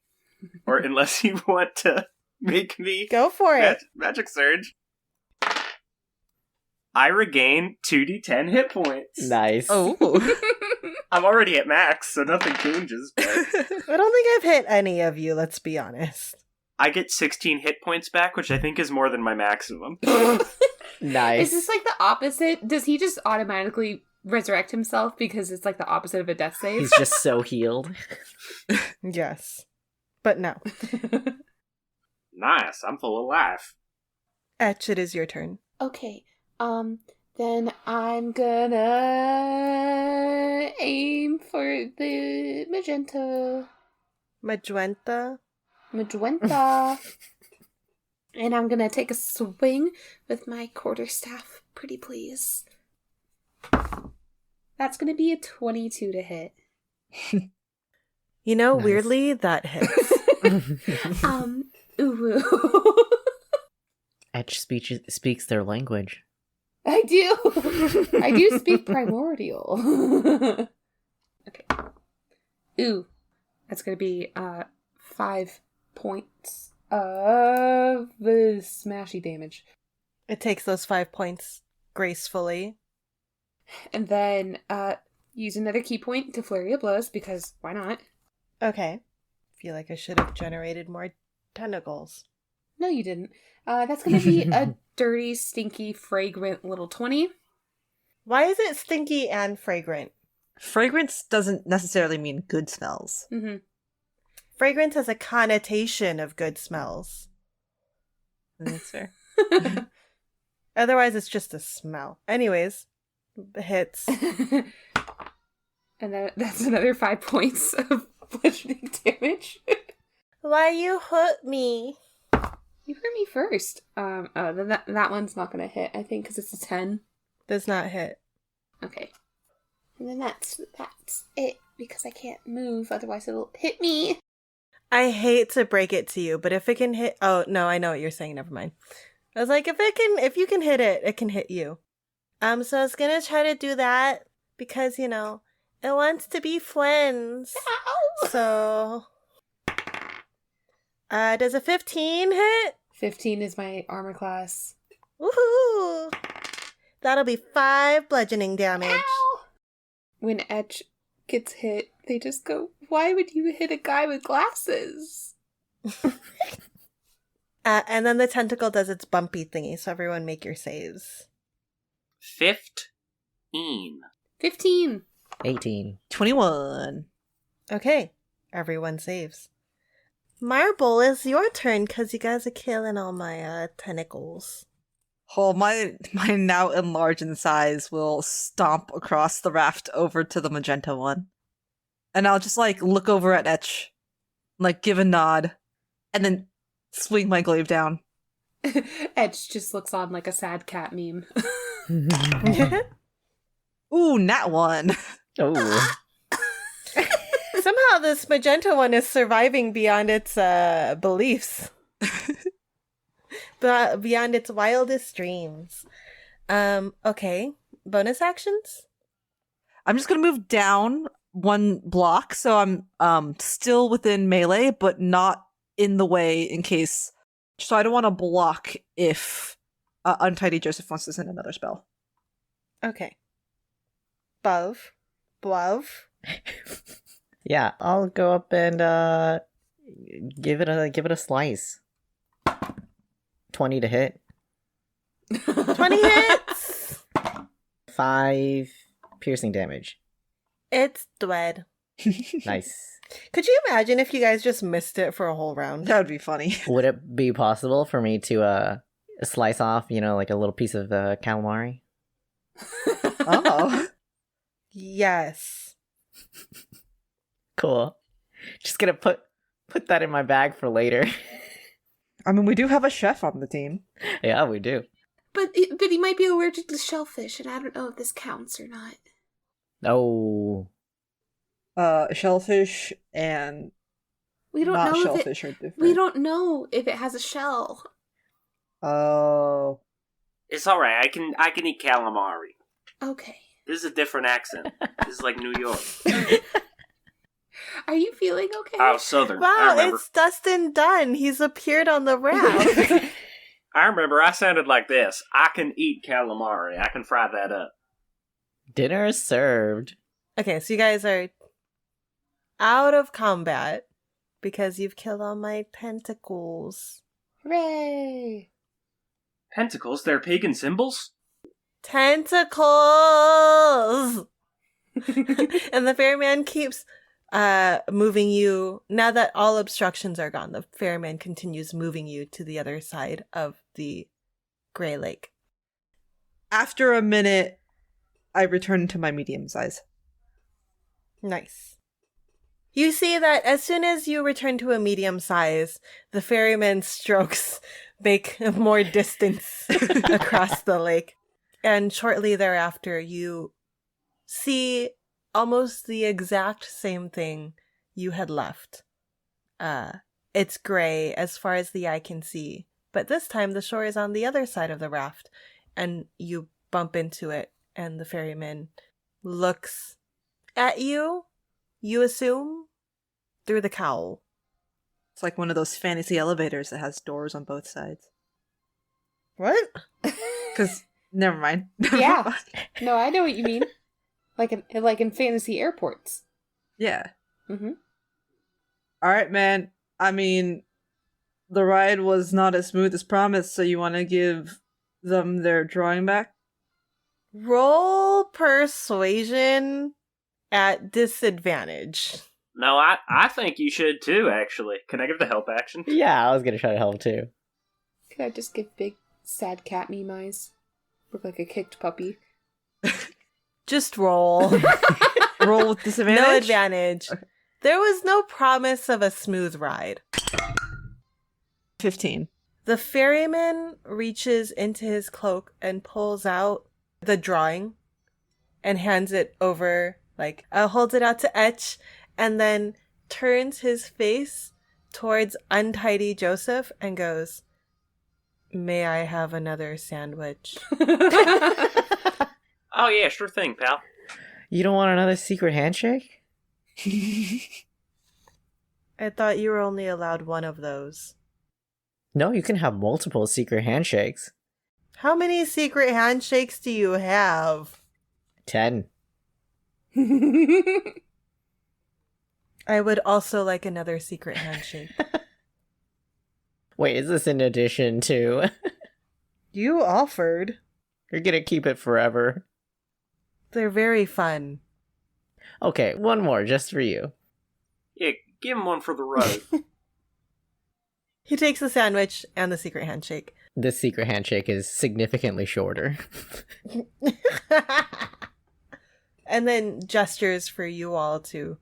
Or unless you want to make me Go for it. magic surge. I regain 2d10 hit points. Nice. Oh. I'm already at max, so nothing changes, but I don't think I've hit any of you, let's be honest. I get 16 hit points back, which I think is more than my maximum. Nice. Is this like the opposite? Does he just automatically resurrect himself because it's like the opposite of a death save? He's just so healed. Yes. But no. Nice, I'm full of life. Etch, it is your turn. Okay, Then I'm gonna aim for the magenta. Magenta. And I'm gonna take a swing with my quarterstaff, pretty please. That's gonna be a 22 to hit. You know, Nice. weirdly, that hits. Ooh. Etch speaks their language. I do. I do speak primordial. Okay. Ooh. That's gonna be 5 points of the smashy damage. It takes those 5 points gracefully. And then use another key point to flurry of blows, because why not? Okay. Feel like I should have generated more tentacles. No, you didn't. That's gonna be a dirty, stinky, fragrant little 20. Why is it stinky and fragrant? Fragrance doesn't necessarily mean good smells. Mm-hmm. Fragrance has a connotation of good smells. That's fair. Otherwise, it's just a smell. Anyways, hits. And that's another 5 points of bludgeoning damage. Why you hurt me? You hurt me first. Then that one's not gonna hit, I think, because it's a 10. Does not hit. Okay. And then that's it, because I can't move, otherwise it'll hit me. I hate to break it to you, but if it can hit... Oh, no, I know what you're saying. Never mind. I was like, if you can hit it, it can hit you. So I was gonna try to do that because, you know, it wants to be friends. Ow! So... does a 15 hit? 15 is my armor class. Woohoo! That'll be 5 bludgeoning damage. Ow! When Etch gets hit, they just go, why would you hit a guy with glasses? And then the tentacle does its bumpy thingy, so everyone make your saves. 15. 15. 18. 21. Okay, everyone saves. Marble, it's your turn because you guys are killing all my tentacles. Oh, my now enlarged in size will stomp across the raft over to the magenta one. And I'll just, like, look over at Etch, like, give a nod, and then swing my glaive down. Etch just looks on like a sad cat meme. Ooh, nat one. Oh. Somehow this magenta one is surviving beyond its beliefs. But beyond its wildest dreams. Okay. Bonus actions? I'm just gonna move down 1 block, so I'm still within melee, but not in the way in case. So I don't want to block if Untidy Joseph wants to send another spell. Okay. Bove. Yeah, I'll go up and give it a slice. 20 to hit. 20 hits! 5 piercing damage. It's dead. Nice. Could you imagine if you guys just missed it for a whole round? That would be funny. Would it be possible for me to slice off, like a little piece of calamari? Oh. Yes. Cool. Just gonna put that in my bag for later. I mean, we do have a chef on the team. Yeah, we do. But he might be allergic to shellfish, and I don't know if this counts or not. Oh. Shellfish and We don't not know shellfish are different. We don't know if it has a shell. Oh. It's alright, I can eat calamari. Okay. This is a different accent. This is like New York. Are you feeling okay? Oh, Southern. I Wow, remember. it's Dustin Dunn. He's appeared on the raft. I remember I sounded like this. I can eat calamari. I can fry that up. Dinner is served. Okay, so you guys are out of combat because you've killed all my tentacles. Hooray! Pentacles? They're pagan symbols? Tentacles! And the ferryman keeps moving you. Now that all obstructions are gone, the ferryman continues moving you to the other side of the Grey Lake. After a minute, I return to my medium size. Nice. You see that as soon as you return to a medium size, the ferryman strokes make more distance across the lake. And shortly thereafter, you see almost the exact same thing you had left. It's gray as far as the eye can see, but this time the shore is on the other side of the raft, and you bump into it, and the ferryman looks at you, you assume, through the cowl. It's like one of those fantasy elevators that has doors on both sides. What? Because, never mind. Yeah. No, I know what you mean. Like in fantasy airports. Yeah. Mm-hmm. All right, man. I mean, the ride was not as smooth as promised, so you want to give them their drawing back? Roll persuasion at disadvantage. No, I think you should too, actually. Can I give the help action? Yeah, I was gonna try to help too. Could I just give big, sad cat meme eyes? Look like a kicked puppy. Just roll. Roll with disadvantage? No advantage. Okay. There was no promise of a smooth ride. 15. The ferryman reaches into his cloak and pulls out the drawing and hands it over, holds it out to Etch, and then turns his face towards untidy Joseph and goes, "May I have another sandwich?" Oh yeah, sure thing, pal. You don't want another secret handshake? I thought you were only allowed one of those. No, you can have multiple secret handshakes. How many secret handshakes do you have? 10. I would also like another secret handshake. Wait, is this in addition to... You offered. You're gonna keep it forever. They're very fun. Okay, one more, just for you. Yeah, give him one for the road. He takes the sandwich and the secret handshake. This secret handshake is significantly shorter. And then gestures for you all to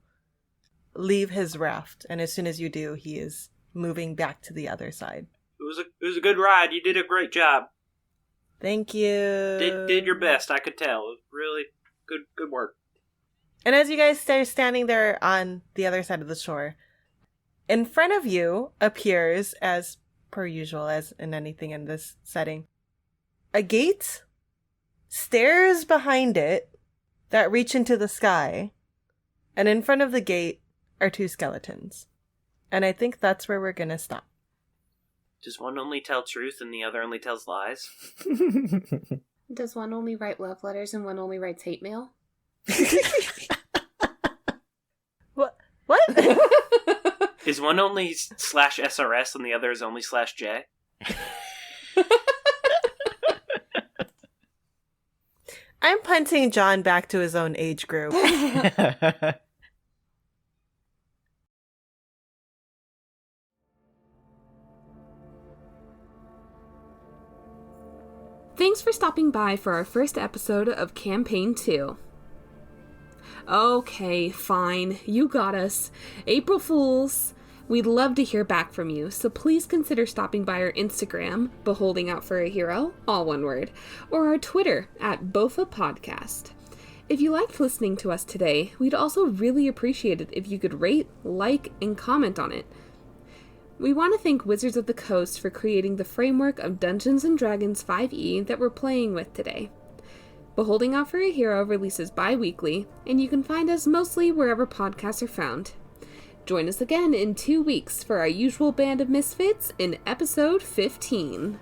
leave his raft. And as soon as you do, he is moving back to the other side. It was a good ride. You did a great job. Thank you. Did your best. I could tell. It was really good work. And as you guys stay standing there on the other side of the shore, in front of you appears, as per usual, as in anything in this setting, a gate, stairs behind it that reach into the sky, and in front of the gate are two skeletons. And I think that's where we're gonna stop. Does one only tell truth and the other only tells lies? Does one only write love letters and one only writes hate mail? What? Is one only /SRS and the other is only /J? I'm punting John back to his own age group. Thanks for stopping by for our first episode of Campaign 2. Okay, fine. You got us. April Fools. We'd love to hear back from you, so please consider stopping by our Instagram, Beholding Out for a Hero, all one word, or our Twitter, @Bofa Podcast. If you liked listening to us today, we'd also really appreciate it if you could rate, like, and comment on it. We want to thank Wizards of the Coast for creating the framework of Dungeons & Dragons 5e that we're playing with today. Beholding Out for a Hero releases bi-weekly, and you can find us mostly wherever podcasts are found. Join us again in 2 weeks for our usual band of misfits in episode 15.